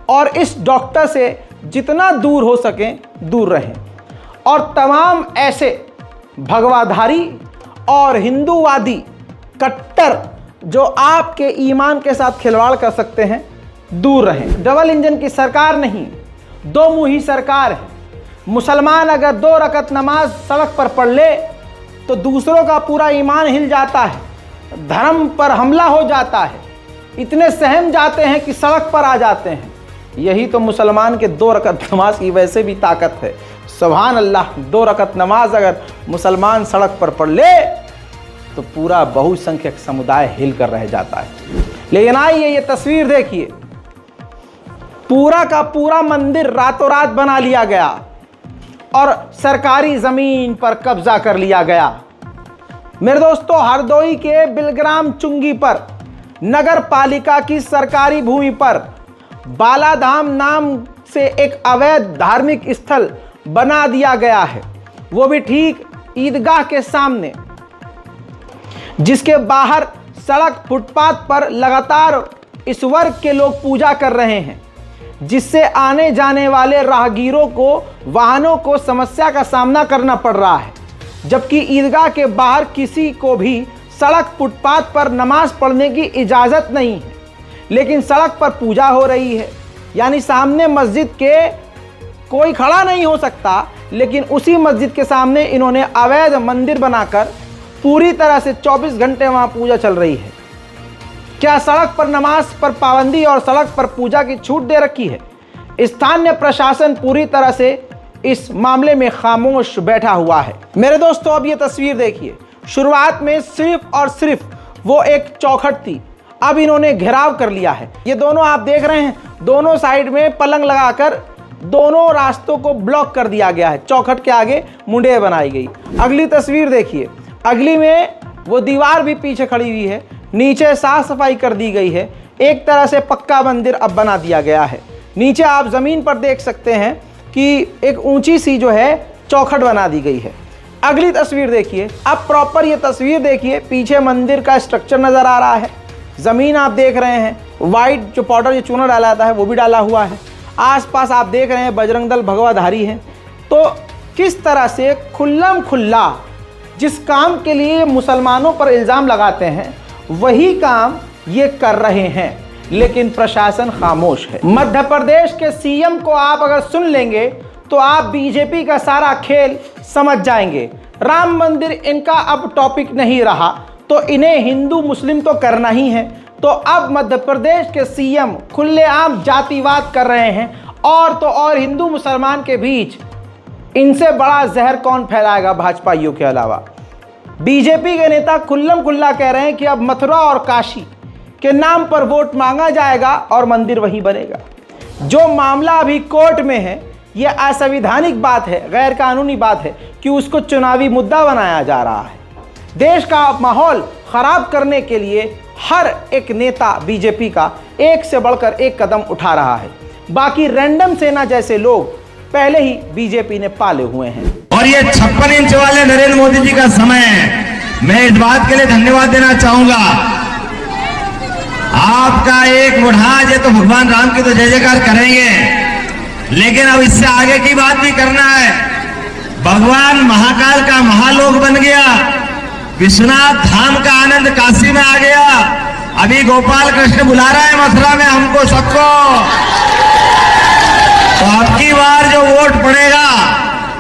[SPEAKER 1] और इस डॉक्टर से जितना दूर हो सकें दूर रहें। और तमाम ऐसे भगवाधारी और हिंदूवादी कट्टर जो आपके ईमान के साथ खिलवाड़ कर सकते हैं, दूर रहें। डबल इंजन की सरकार नहीं, दो मुही सरकार है। मुसलमान अगर 2 रकत नमाज सड़क पर पढ़ ले तो दूसरों का पूरा ईमान हिल जाता है, धर्म पर हमला हो जाता है, इतने सहम जाते हैं कि सड़क पर आ जाते हैं। यही तो मुसलमान के 2 रकत नमाज की वैसे भी ताकत है। सुभान अल्लाह, 2 रकत नमाज अगर मुसलमान सड़क पर पढ़ ले तो पूरा बहुसंख्यक समुदाय हिल कर रह जाता है। लेकिन आइए ये तस्वीर देखिए, पूरा का पूरा मंदिर रातों रात बना लिया गया और सरकारी जमीन पर कब्जा कर लिया गया। मेरे दोस्तों, हरदोई के बिलग्राम चुंगी पर नगर पालिका की सरकारी भूमि पर बालाधाम नाम से एक अवैध धार्मिक स्थल बना दिया गया है, वो भी ठीक ईदगाह के सामने, जिसके बाहर सड़क फुटपाथ पर लगातार इस वर्ग के लोग पूजा कर रहे हैं, जिससे आने जाने वाले राहगीरों को, वाहनों को समस्या का सामना करना पड़ रहा है। जबकि ईदगाह के बाहर किसी को भी सड़क फुटपाथ पर नमाज पढ़ने की इजाज़त नहीं है, लेकिन सड़क पर पूजा हो रही है। यानी सामने मस्जिद के कोई खड़ा नहीं हो सकता, लेकिन उसी मस्जिद के सामने इन्होंने अवैध मंदिर बनाकर पूरी तरह से 24 घंटे वहां पूजा चल रही है। क्या सड़क पर नमाज पर पाबंदी और सड़क पर पूजा की छूट दे रखी है? स्थानीय प्रशासन पूरी तरह से इस मामले में खामोश बैठा हुआ है। मेरे दोस्तों, अब ये तस्वीर देखिए। शुरुआत में सिर्फ और सिर्फ वो एक चौखट थी, अब इन्होंने घेराव कर लिया है। ये दोनों आप देख रहे हैं, दोनों साइड में पलंग लगाकर दोनों रास्तों को ब्लॉक कर दिया गया है। चौखट के आगे मुंडे बनाई गई। अगली तस्वीर देखिए, अगली में वो दीवार भी पीछे खड़ी हुई है, नीचे साफ सफाई कर दी गई है। एक तरह से पक्का मंदिर अब बना दिया गया है। नीचे आप ज़मीन पर देख सकते हैं कि एक ऊंची सी जो है चौखट बना दी गई है। अगली तस्वीर देखिए, अब प्रॉपर ये तस्वीर देखिए, पीछे मंदिर का स्ट्रक्चर नज़र आ रहा है। ज़मीन आप देख रहे हैं, वाइट जो पाउडर जो चूना डाला जाता है वो भी डाला हुआ है। आसपास आप देख रहे हैं बजरंग दल भगवाधारी हैं। तो किस तरह से खुल्लम खुल्ला जिस काम के लिए मुसलमानों पर इल्ज़ाम लगाते हैं वही काम ये कर रहे हैं, लेकिन प्रशासन खामोश है। मध्य प्रदेश के सीएम को आप अगर सुन लेंगे तो आप बीजेपी का सारा खेल समझ जाएंगे। राम मंदिर इनका अब टॉपिक नहीं रहा, तो इन्हें हिंदू मुस्लिम तो करना ही है। तो अब मध्य प्रदेश के सीएम खुलेआम जातिवाद कर रहे हैं, और तो और हिंदू मुसलमान के बीच इनसे बड़ा जहर कौन फैलाएगा भाजपाइयों के अलावा। बीजेपी के नेता खुल्लम खुल्ला कह रहे हैं कि अब मथुरा और काशी के नाम पर वोट मांगा जाएगा और मंदिर वही बनेगा। जो मामला अभी कोर्ट में है यह असंवैधानिक बात है, गैर कानूनी बात है कि उसको चुनावी मुद्दा बनाया जा रहा है। देश का माहौल खराब करने के लिए हर एक नेता बीजेपी का एक से बढ़कर एक कदम उठा रहा है। बाकी रैंडम सेना जैसे लोग पहले ही बीजेपी ने पाले हुए हैं।
[SPEAKER 6] और ये 56 इंच वाले नरेंद्र मोदी जी का समय है। मैं इस बात के लिए धन्यवाद देना चाहूंगा। आपका एक मुढ़ाज है तो भगवान राम की तो जय जयकार करेंगे, लेकिन अब इससे आगे की बात भी करना है। भगवान महाकाल का महालोक बन गया, विश्वनाथ धाम का आनंद काशी में आ गया। अभी गोपाल कृष्ण बुला रहा है मथुरा में हमको सबको। तो अब की बार जो वोट पड़ेगा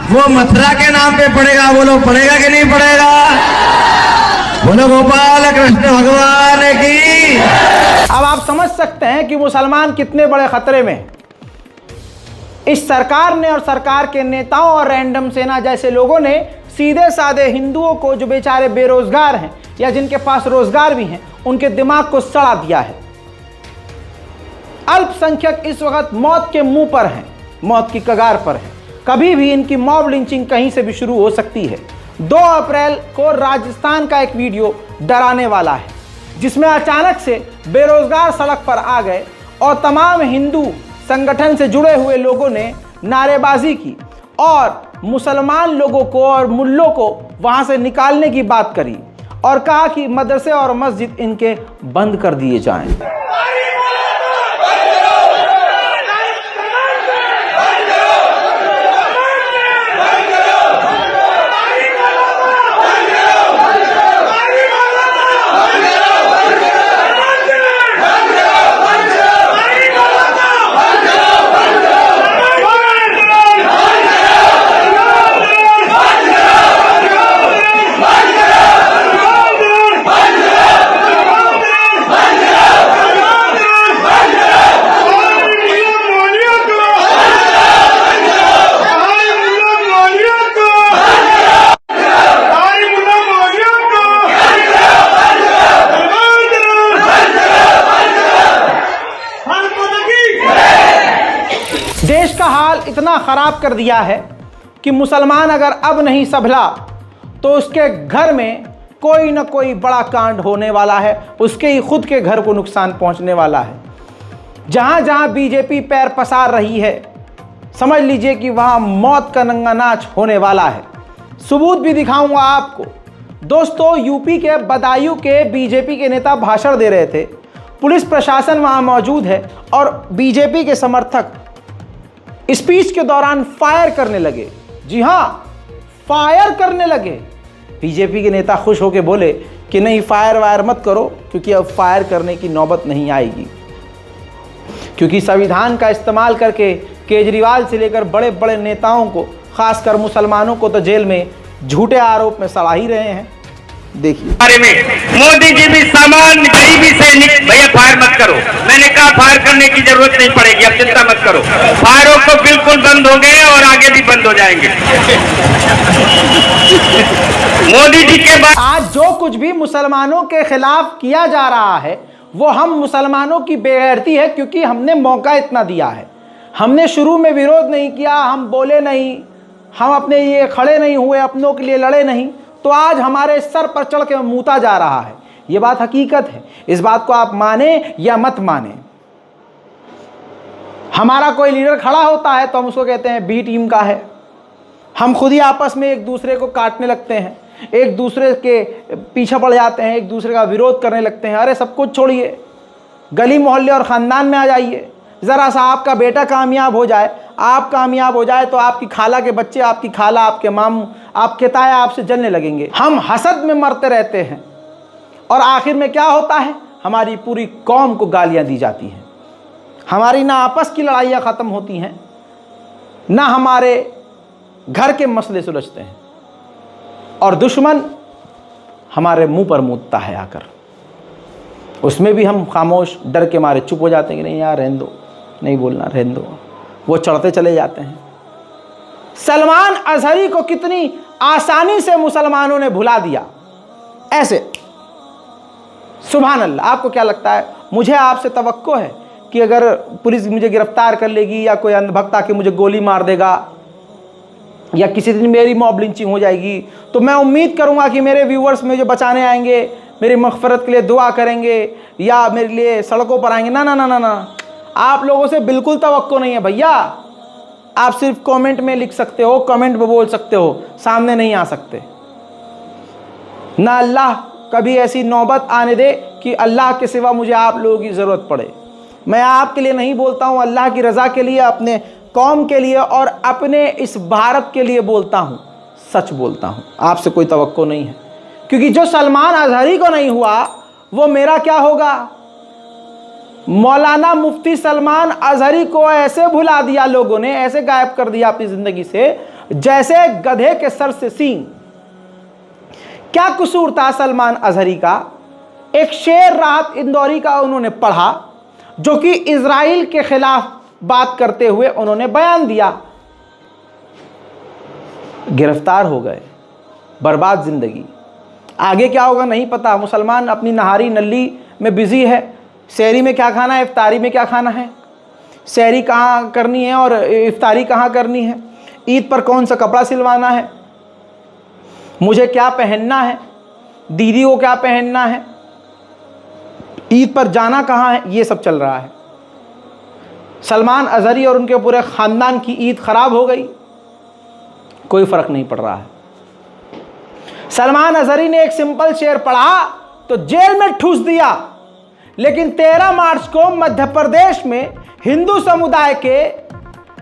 [SPEAKER 6] वो मथुरा के नाम पे पड़ेगा। बोलो पड़ेगा कि नहीं पड़ेगा? बोलो गोपाल कृष्ण भगवान की।
[SPEAKER 1] अब आप समझ सकते हैं कि मुसलमान कितने बड़े खतरे में हैं। इस सरकार ने और सरकार के नेताओं और रैंडम सेना जैसे लोगों ने सीधे साधे हिंदुओं को, जो बेचारे बेरोजगार हैं या जिनके पास रोजगार भी हैं, उनके दिमाग को सड़ा दिया है। अल्पसंख्यक इस वक्त मौत के मुंह पर हैं, मौत की कगार पर हैं। कभी भी इनकी मॉब लिंचिंग कहीं से भी शुरू हो सकती है। 2 अप्रैल को राजस्थान का एक वीडियो डराने वाला है, जिसमें अचानक से बेरोजगार सड़क पर आ गए और तमाम हिंदू संगठन से जुड़े हुए लोगों ने नारेबाजी की और मुसलमान लोगों को और मुल्लों को वहां से निकालने की बात करी और कहा कि मदरसे और मस्जिद इनके बंद कर दिए जाएं। देश का हाल इतना खराब कर दिया है कि मुसलमान अगर अब नहीं संभला तो उसके घर में कोई ना कोई बड़ा कांड होने वाला है, उसके ही खुद के घर को नुकसान पहुंचने वाला है। जहां जहां बीजेपी पैर पसार रही है, समझ लीजिए कि वहां मौत का नंगा नाच होने वाला है। सबूत भी दिखाऊंगा आपको। दोस्तों, यूपी के बदायूं के बीजेपी के नेता भाषण दे रहे थे, पुलिस प्रशासन वहां मौजूद है और बीजेपी के समर्थक स्पीच के दौरान फायर करने लगे। जी हां, फायर करने लगे। बीजेपी के नेता खुश होकर बोले कि नहीं, फायर वायर मत करो, क्योंकि अब फायर करने की नौबत नहीं आएगी, क्योंकि संविधान का इस्तेमाल करके केजरीवाल से लेकर बड़े बड़े नेताओं को, खासकर मुसलमानों को तो जेल में झूठे आरोप में सड़ा ही रहे हैं। देखिए।
[SPEAKER 7] बारे में मोदी जी भी सामान्य गरीबी से भैया फायर मत करो, मैंने कहा फायर करने की जरूरत नहीं पड़ेगी, अब चिंता मत करो, फायरों को बिल्कुल बंद हो गए और आगे भी बंद हो जाएंगे। मोदी जी के बाद
[SPEAKER 1] आज जो कुछ भी मुसलमानों के खिलाफ किया जा रहा है वो हम मुसलमानों की बेगैरती है, क्योंकि हमने मौका इतना दिया है। हमने शुरू में विरोध नहीं किया, हम बोले नहीं, हम अपने लिए खड़े नहीं हुए, अपनों के लिए लड़े नहीं, तो आज हमारे सर पर चढ़ के मूता जा रहा है। ये बात हकीकत है, इस बात को आप माने या मत माने। हमारा कोई लीडर खड़ा होता है तो हम उसको कहते हैं बी टीम का है। हम खुद ही आपस में एक दूसरे को काटने लगते हैं, एक दूसरे के पीछे पड़ जाते हैं, एक दूसरे का विरोध करने लगते हैं। अरे सब कुछ छोड़िए, गली मोहल्ले और ख़ानदान में आ जाइए। ज़रा सा आपका बेटा कामयाब हो जाए, आप कामयाब हो जाए तो आपकी खाला के बच्चे, आपकी खाला, आपके मामू, आपके ताया आपसे जलने लगेंगे। हम हसद में मरते रहते हैं और आखिर में क्या होता है, हमारी पूरी कौम को गालियां दी जाती हैं। हमारी ना आपस की लड़ाइयाँ ख़त्म होती हैं, ना हमारे घर के मसले सुलझते हैं, और दुश्मन हमारे मुंह पर मूतता है आकर। उसमें भी हम खामोश, डर के मारे चुप हो जाते हैं कि नहीं यार रहने दो, नहीं बोलना, रहने दो। वो चढ़ते चले जाते हैं। सलमान अजहरी को कितनी आसानी से मुसलमानों ने भुला दिया, ऐसे। सुभान अल्लाह। आपको क्या लगता है, मुझे आपसे तवक्को है कि अगर पुलिस मुझे गिरफ्तार कर लेगी या कोई अंधभक्त आके मुझे गोली मार देगा या किसी दिन मेरी मॉब लिंचिंग हो जाएगी, तो मैं उम्मीद करूंगा कि मेरे व्यूअर्स मुझे बचाने आएंगे, मेरी मग़फ़िरत के लिए दुआ करेंगे या मेरे लिए सड़कों पर आएंगे। ना ना ना ना ना, आप लोगों से बिल्कुल तवक्को नहीं है भैया। आप सिर्फ कमेंट में लिख सकते हो, कमेंट में बोल सकते हो, सामने नहीं आ सकते। ना अल्लाह कभी ऐसी नौबत आने दे कि अल्लाह के सिवा मुझे आप लोगों की ज़रूरत पड़े। मैं आपके लिए नहीं बोलता हूँ, अल्लाह की रज़ा के लिए, अपने कौम के लिए और अपने इस भारत के लिए बोलता हूँ, सच बोलता हूँ। आपसे कोई तवक्को नहीं है, क्योंकि जो सलमान अजहरी को नहीं हुआ वो मेरा क्या होगा। मौलाना मुफ्ती सलमान अजहरी को ऐसे भुला दिया लोगों ने, ऐसे गायब कर दिया अपनी ज़िंदगी से, जैसे गधे के सर से सींग। क्या कसूर था सलमान अजहरी का। एक शेर राहत इंदौरी का उन्होंने पढ़ा, जो कि इजराइल के खिलाफ बात करते हुए उन्होंने बयान दिया, गिरफ्तार हो गए, बर्बाद ज़िंदगी। आगे क्या होगा नहीं पता। मुसलमान अपनी नहारी नल्ली में बिज़ी है, सहरी में क्या खाना है, इफ्तारी में क्या खाना है, सहरी कहाँ करनी है और इफ्तारी कहाँ करनी है, ईद पर कौन सा कपड़ा सिलवाना है, मुझे क्या पहनना है, दीदी को क्या पहनना है, ईद पर जाना कहाँ है, ये सब चल रहा है। सलमान अजहरी और उनके पूरे ख़ानदान की ईद ख़राब हो गई, कोई फ़र्क नहीं पड़ रहा है। सलमान अजहरी ने एक सिंपल शेर पढ़ा तो जेल में ठूस दिया, लेकिन 13 मार्च को मध्य प्रदेश में हिंदू समुदाय के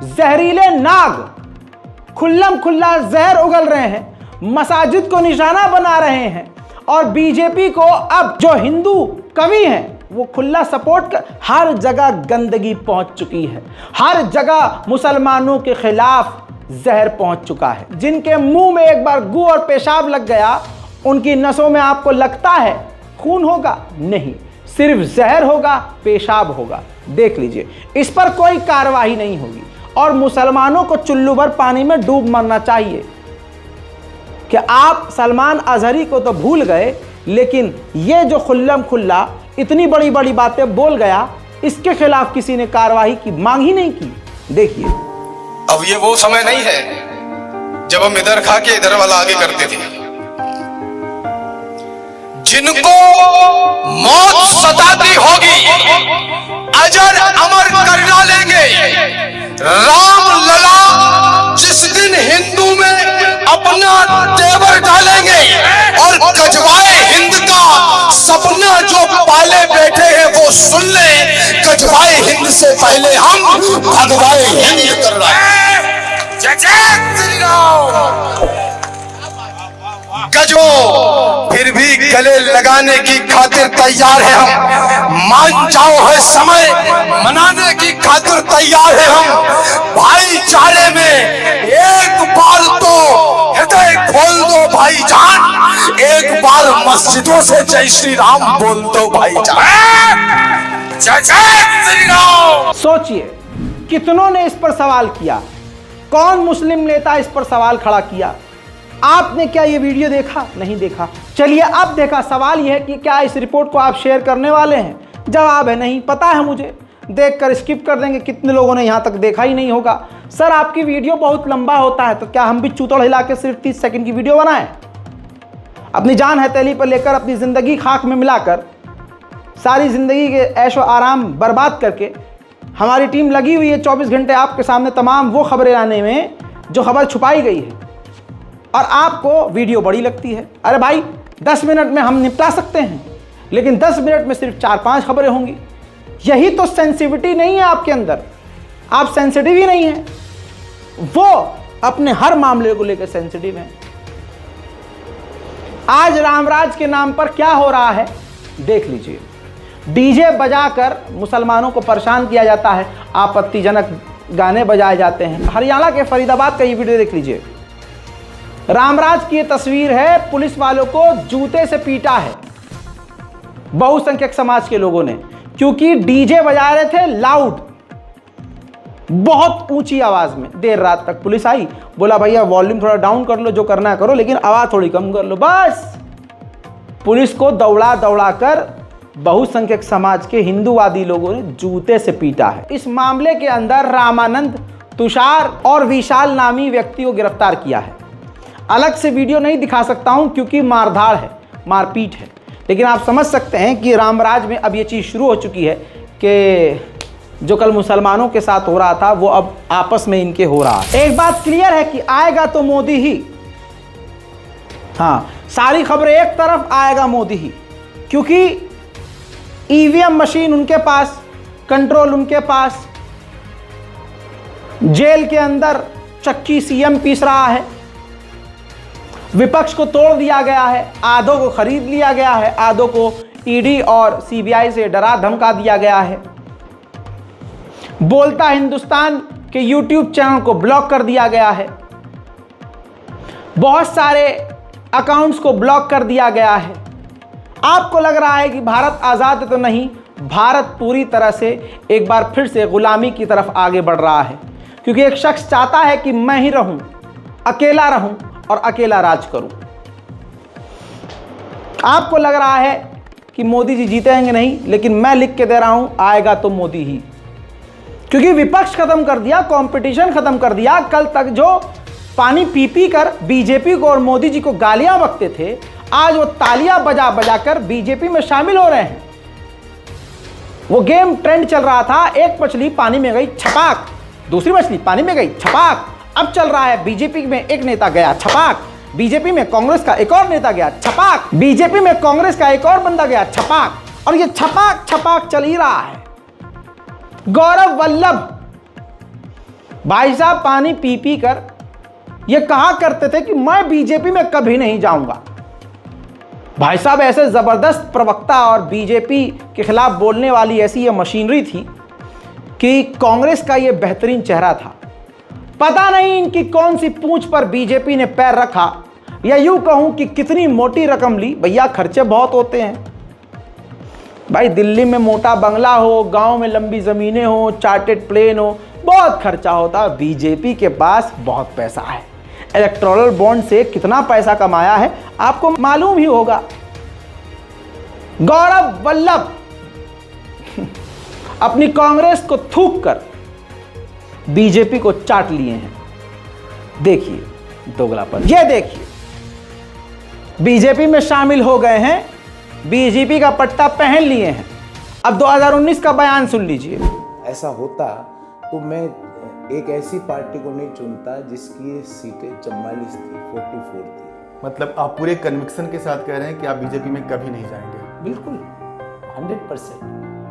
[SPEAKER 1] जहरीले नाग खुल्लम खुल्ला जहर उगल रहे हैं, मसाजिद को निशाना बना रहे हैं, और बीजेपी को अब जो हिंदू कवि हैं वो खुला सपोर्ट कर। हर जगह गंदगी पहुंच चुकी है, हर जगह मुसलमानों के खिलाफ जहर पहुंच चुका है। जिनके मुंह में एक बार गू और पेशाब लग गया, उनकी नसों में आपको लगता है खून होगा, नहीं, सिर्फ जहर होगा, पेशाब होगा। देख लीजिए, इस पर कोई कार्रवाई नहीं होगी और मुसलमानों को चुल्लू भर पानी में डूब मरना चाहिए कि आप सलमान अजहरी को तो भूल गए, लेकिन ये जो खुल्लम खुल्ला इतनी बड़ी बड़ी बातें बोल गया, इसके खिलाफ किसी ने कार्रवाई की मांग ही नहीं की। देखिए,
[SPEAKER 8] अब ये वो समय नहीं है जब हम इधर खा के इधर वाला आगे करते थे। जिनको मौत सताती होगी अजर अमर कर डालेंगे। राम लला जिस दिन हिंदू में अपना तेवर डालेंगे और गजवाए हिंद का सपना जो पाले बैठे हैं वो सुन ले, गजवाए हिंद से पहले हम भगवाए हिंद कर रहे हैं। जय जय श्री राम। गजो फिर भी गले लगाने की खातिर तैयार है हम, मान जाओ है समय मनाने की खातिर तैयार है हम। भाईचारे में एक बार तो हृदय खोल दो भाईजान, एक बार मस्जिदों से जय श्री राम बोल दो भाईजान। जय जय श्री राम।
[SPEAKER 1] सोचिए कितनों ने इस पर सवाल किया, कौन मुस्लिम नेता इस पर सवाल खड़ा किया? आपने क्या ये वीडियो देखा? नहीं देखा। चलिए अब देखा। सवाल यह है कि क्या इस रिपोर्ट को आप शेयर करने वाले हैं? जवाब है नहीं। पता है मुझे, देखकर स्किप कर देंगे। कितने लोगों ने यहां तक देखा ही नहीं होगा। सर आपकी वीडियो बहुत लंबा होता है, तो क्या हम भी चूतड़ हिला के सिर्फ 30 सेकंड की वीडियो बनाएं? अपनी जान हथेली पर लेकर, अपनी जिंदगी खाक में मिलाकर, सारी जिंदगी के ऐशो आराम बर्बाद करके हमारी टीम लगी हुई है 24 घंटे आपके सामने तमाम वो खबरें लाने में जो खबर छुपाई गई है, और आपको वीडियो बड़ी लगती है। अरे भाई 10 मिनट में हम निपटा सकते हैं, लेकिन 10 मिनट में सिर्फ 4-5 खबरें होंगी। यही तो सेंसिटिविटी नहीं है आपके अंदर। आप सेंसिटिव ही नहीं हैं, वो अपने हर मामले को लेकर सेंसिटिव हैं। आज रामराज के नाम पर क्या हो रहा है देख लीजिए। डीजे बजाकर मुसलमानों को परेशान किया जाता है, आपत्तिजनक गाने बजाए जाते हैं। हरियाणा के फरीदाबाद का ये वीडियो देख लीजिए। रामराज की ये तस्वीर है, पुलिस वालों को जूते से पीटा है बहुसंख्यक समाज के लोगों ने, क्योंकि डीजे बजा रहे थे लाउड, बहुत ऊंची आवाज में। देर रात तक पुलिस आई, बोला भैया वॉल्यूम थोड़ा डाउन कर लो, जो करना है करो, लेकिन आवाज थोड़ी कम कर लो। बस पुलिस को दौड़ा दौड़ा कर बहुसंख्यक समाज के हिंदूवादी लोगों ने जूते से पीटा है। इस मामले के अंदर रामानंद, तुषार और विशाल नामी व्यक्ति को गिरफ्तार किया है। अलग से वीडियो नहीं दिखा सकता हूं क्योंकि मारधाड़ है, मारपीट है, लेकिन आप समझ सकते हैं कि रामराज में अब ये चीज़ शुरू हो चुकी है कि जो कल मुसलमानों के साथ हो रहा था वो अब आपस में इनके हो रहा है। एक बात क्लियर है कि आएगा तो मोदी ही। हाँ, सारी खबरें एक तरफ, आएगा मोदी ही, क्योंकि ईवीएम मशीन उनके पास, कंट्रोल उनके पास, जेल के अंदर चक्की सीएम पीस रहा है, विपक्ष को तोड़ दिया गया है, आधों को खरीद लिया गया है, आधों को ईडी और सीबीआई से डरा धमका दिया गया है, बोलता हिंदुस्तान के यूट्यूब चैनल को ब्लॉक कर दिया गया है, बहुत सारे अकाउंट्स को ब्लॉक कर दिया गया है। आपको लग रहा है कि भारत आज़ाद है, तो नहीं, भारत पूरी तरह से एक बार फिर से गुलामी की तरफ आगे बढ़ रहा है, क्योंकि एक शख्स चाहता है कि मैं ही रहूं, अकेला रहूं और अकेला राज करूं। आपको लग रहा है कि मोदी जी जीतेंगे नहीं, लेकिन मैं लिख के दे रहा हूं, आएगा तो मोदी ही, क्योंकि विपक्ष खत्म कर दिया, कंपटीशन खत्म कर दिया। कल तक जो पानी पी पी कर बीजेपी को और मोदी जी को गालियां बकते थे, आज वो तालियां बजा बजा कर बीजेपी में शामिल हो रहे हैं। वो गेम ट्रेंड चल रहा था, एक मछली पानी में गई छपाक, दूसरी मछली पानी में गई छपाक। अब चल रहा है बीजेपी में एक नेता गया छपाक, बीजेपी में कांग्रेस का एक और नेता गया छपाक, बीजेपी में कांग्रेस का एक और बंदा गया छपाक, और ये छपाक छपाक चल ही रहा है। गौरव वल्लभ भाई साहब पानी पी पी कर ये कहा करते थे कि मैं बीजेपी में कभी नहीं जाऊंगा। भाई साहब ऐसे जबरदस्त प्रवक्ता और बीजेपी के खिलाफ बोलने वाली ऐसी ये मशीनरी थी कि कांग्रेस का ये बेहतरीन चेहरा था। पता नहीं इनकी कौन सी पूंछ पर बीजेपी ने पैर रखा, या यूं कहूं कि कितनी मोटी रकम ली। भैया खर्चे बहुत होते हैं भाई, दिल्ली में मोटा बंगला हो, गांव में लंबी जमीनें हो, चार्टेड प्लेन हो, बहुत खर्चा होता। बीजेपी के पास बहुत पैसा है, इलेक्टोरल बॉन्ड से कितना पैसा कमाया है आपको मालूम ही होगा। गौरव वल्लभ अपनी कांग्रेस को थूक कर बीजेपी को चाट लिए हैं। देखिए दोगलापन, ये देखिए बीजेपी में शामिल हो गए हैं, बीजेपी का पट्टा पहन लिए हैं। अब 2019 का बयान सुन लीजिए।
[SPEAKER 9] ऐसा होता तो मैं एक ऐसी पार्टी को नहीं चुनता जिसकी सीटें 44 थी, 44 थी।
[SPEAKER 10] मतलब आप पूरे कन्विक्शन के साथ कह रहे हैं कि आप बीजेपी में कभी नहीं जाएंगे?
[SPEAKER 9] बिल्कुल 100%,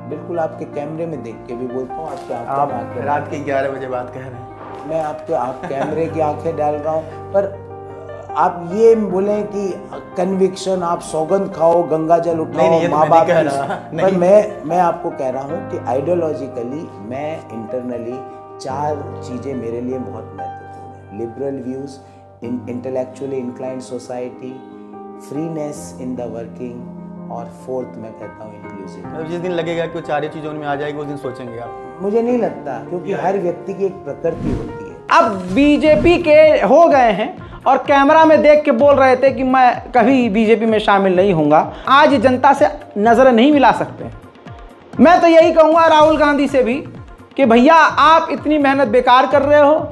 [SPEAKER 9] बिल्कुल आपके कैमरे में देख के भी बोलता हूँ।
[SPEAKER 10] आप रात के 11 बजे बात कह रहे हैं,
[SPEAKER 9] मैं आप कैमरे की आंखें डाल रहा हूँ, पर आप ये बोलें कि कन्विक्शन, आप सौगंध खाओ, गंगा जल उठाओ, माँ बाप की, पर मैं आपको कह रहा हूँ कि आइडियोलॉजिकली मैं इंटरनली 4 चीज़ें मेरे लिए बहुत महत्वपूर्ण है। Liberal views, intellectually inclined society, freeness in the working, और फोर्थ मैं कहता हूँ इंक्लूसिव।
[SPEAKER 10] जिस दिन लगेगा कि वो चार चीज़ों में आ जाएगी उस दिन सोचेंगे आप?
[SPEAKER 9] मुझे नहीं लगता, क्योंकि हर व्यक्ति की एक प्रकृति होती है।
[SPEAKER 1] अब बीजेपी के हो गए हैं और कैमरा में देख के बोल रहे थे कि मैं कभी बीजेपी में शामिल नहीं होऊंगा। आज जनता से नजर नहीं मिला सकते। मैं तो यही कहूँगा राहुल गांधी से भी कि भैया आप इतनी मेहनत बेकार कर रहे हो,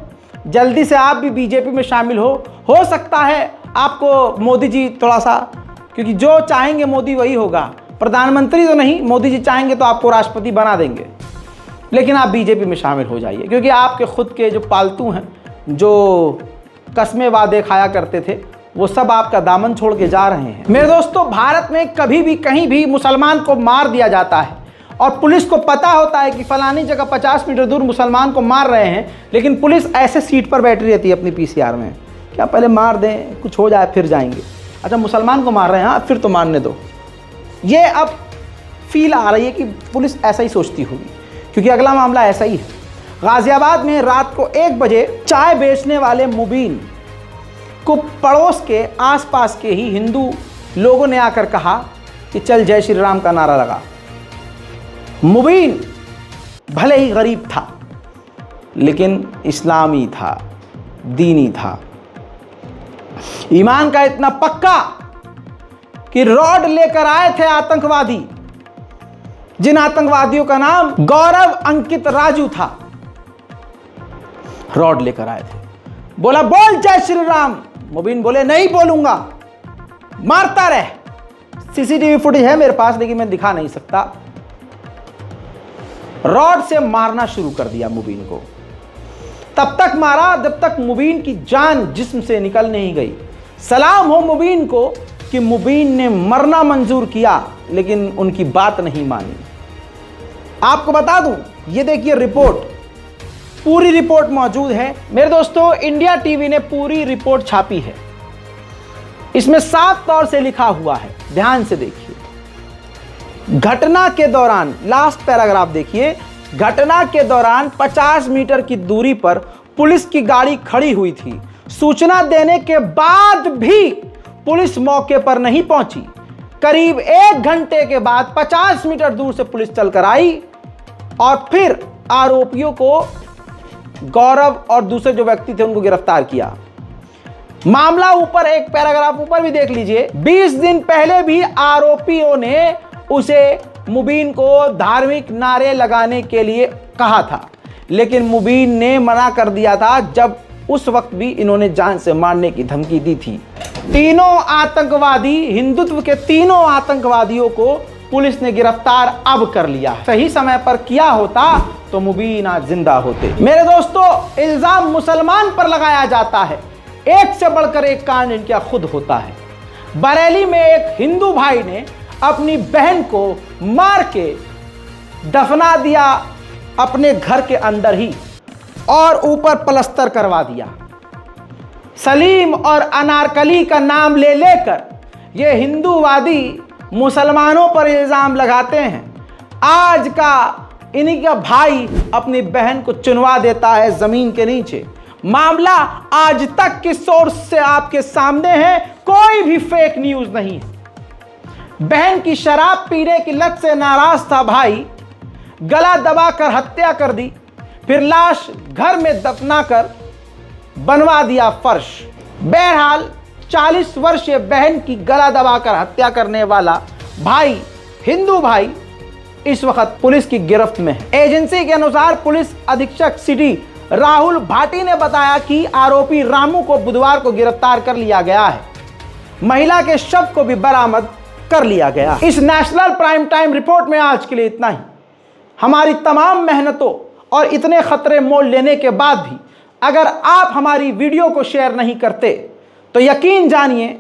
[SPEAKER 1] जल्दी से आप भी बीजेपी में शामिल हो सकता है आपको मोदी जी थोड़ा सा, क्योंकि जो चाहेंगे मोदी वही होगा, प्रधानमंत्री तो नहीं, मोदी जी चाहेंगे तो आपको राष्ट्रपति बना देंगे, लेकिन आप बीजेपी में शामिल हो जाइए, क्योंकि आपके खुद के जो पालतू हैं, जो कस्मे वादे खाया करते थे, वो सब आपका दामन छोड़ के जा रहे हैं। मेरे दोस्तों, भारत में कभी भी कहीं भी मुसलमान को मार दिया जाता है और पुलिस को पता होता है कि फलानी जगह 50 मीटर दूर मुसलमान को मार रहे हैं, लेकिन पुलिस ऐसे सीट पर बैठी रहती है अपनी पीसीआर में, क्या पहले मार दें, कुछ हो जाए फिर जाएंगे। अच्छा, मुसलमान को मार रहे हैं, हाँ फिर तो मारने दो। ये अब फील आ रही है कि पुलिस ऐसा ही सोचती होगी, क्योंकि अगला मामला ऐसा ही है। गाजियाबाद में रात को 1 बजे चाय बेचने वाले मुबीन को पड़ोस के आसपास के ही हिंदू लोगों ने आकर कहा कि चल जय श्री राम का नारा लगा। मुबीन भले ही गरीब था, लेकिन इस्लामी था, दीनी था, ईमान का इतना पक्का कि रॉड लेकर आए थे आतंकवादी, जिन आतंकवादियों का नाम गौरव अंकित राजू था। रॉड लेकर आए थे, बोला बोल जय श्री राम। मुबीन बोले नहीं बोलूंगा, मारता रहे। सीसीटीवी फुटेज है मेरे पास, लेकिन मैं दिखा नहीं सकता। रॉड से मारना शुरू कर दिया मुबीन को, तब तक मारा जब तक मुबीन की जान जिस्म से निकल नहीं गई। सलाम हो मुबीन को कि मुबीन ने मरना मंजूर किया, लेकिन उनकी बात नहीं मानी। आपको बता दूं, ये देखिए रिपोर्ट, पूरी रिपोर्ट मौजूद है मेरे दोस्तों। इंडिया टीवी ने पूरी रिपोर्ट छापी है, इसमें साफ तौर से लिखा हुआ है, ध्यान से देखिए। घटना के दौरान, लास्ट पैराग्राफ देखिए, घटना के दौरान 50 मीटर की दूरी पर पुलिस की गाड़ी खड़ी हुई थी। सूचना देने के बाद भी पुलिस मौके पर नहीं पहुंची। करीब 1 घंटे के बाद 50 मीटर दूर से पुलिस चलकर आई और फिर आरोपियों को, गौरव और दूसरे जो व्यक्ति थे, उनको गिरफ्तार किया। मामला ऊपर एक पैराग्राफ ऊपर भी देख लीजिए। 20 दिन पहले भी आरोपियों ने उसे, मुबीन को धार्मिक नारे लगाने के लिए कहा था, लेकिन मुबीन ने मना कर दिया था, जब उस वक्त भी इन्होंने जान से मारने की धमकी दी थी। तीनों आतंकवादी, हिंदुत्व के तीनों आतंकवादियों को पुलिस ने गिरफ्तार अब कर लिया। सही समय पर किया होता तो मुबीन आज जिंदा होते। मेरे दोस्तों, इल्जाम मुसलमान पर लगाया जाता है, एक से बढ़कर एक कांड इनका खुद होता है। बरेली में एक हिंदू भाई ने अपनी बहन को मार के दफना दिया अपने घर के अंदर ही, और ऊपर प्लास्टर करवा दिया। सलीम और अनारकली का नाम ले लेकर ये हिंदूवादी मुसलमानों पर इल्जाम लगाते हैं। आज का इन्हीं का भाई अपनी बहन को चुनवा देता है जमीन के नीचे। मामला आज तक के सोर्स से आपके सामने है, कोई भी फेक न्यूज नहीं है। बहन की शराब पीने की लत से नाराज था भाई, गला दबाकर हत्या कर दी, फिर लाश घर में दफनाकर बनवा दिया फर्श। बहरहाल 40 वर्षीय बहन की गला दबाकर हत्या करने वाला भाई, हिंदू भाई, इस वक्त पुलिस की गिरफ्त में है। एजेंसी के अनुसार पुलिस अधीक्षक सिटी राहुल भाटी ने बताया कि आरोपी रामू को बुधवार को गिरफ्तार कर लिया गया है। महिला के शव को भी बरामद कर लिया गया। इस नेशनल प्राइम टाइम रिपोर्ट में आज के लिए इतना ही। हमारी तमाम मेहनतों और इतने खतरे मोल लेने के बाद भी अगर आप हमारी वीडियो को शेयर नहीं करते तो यकीन जानिए,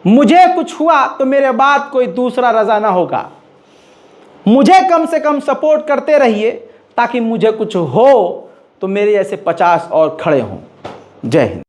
[SPEAKER 1] मुझे कुछ हुआ तो मेरे बाद कोई दूसरा रजा ना होगा। मुझे कम से कम सपोर्ट करते रहिए, ताकि मुझे कुछ हो तो मेरे जैसे 50 और खड़े हों। जय हिंद।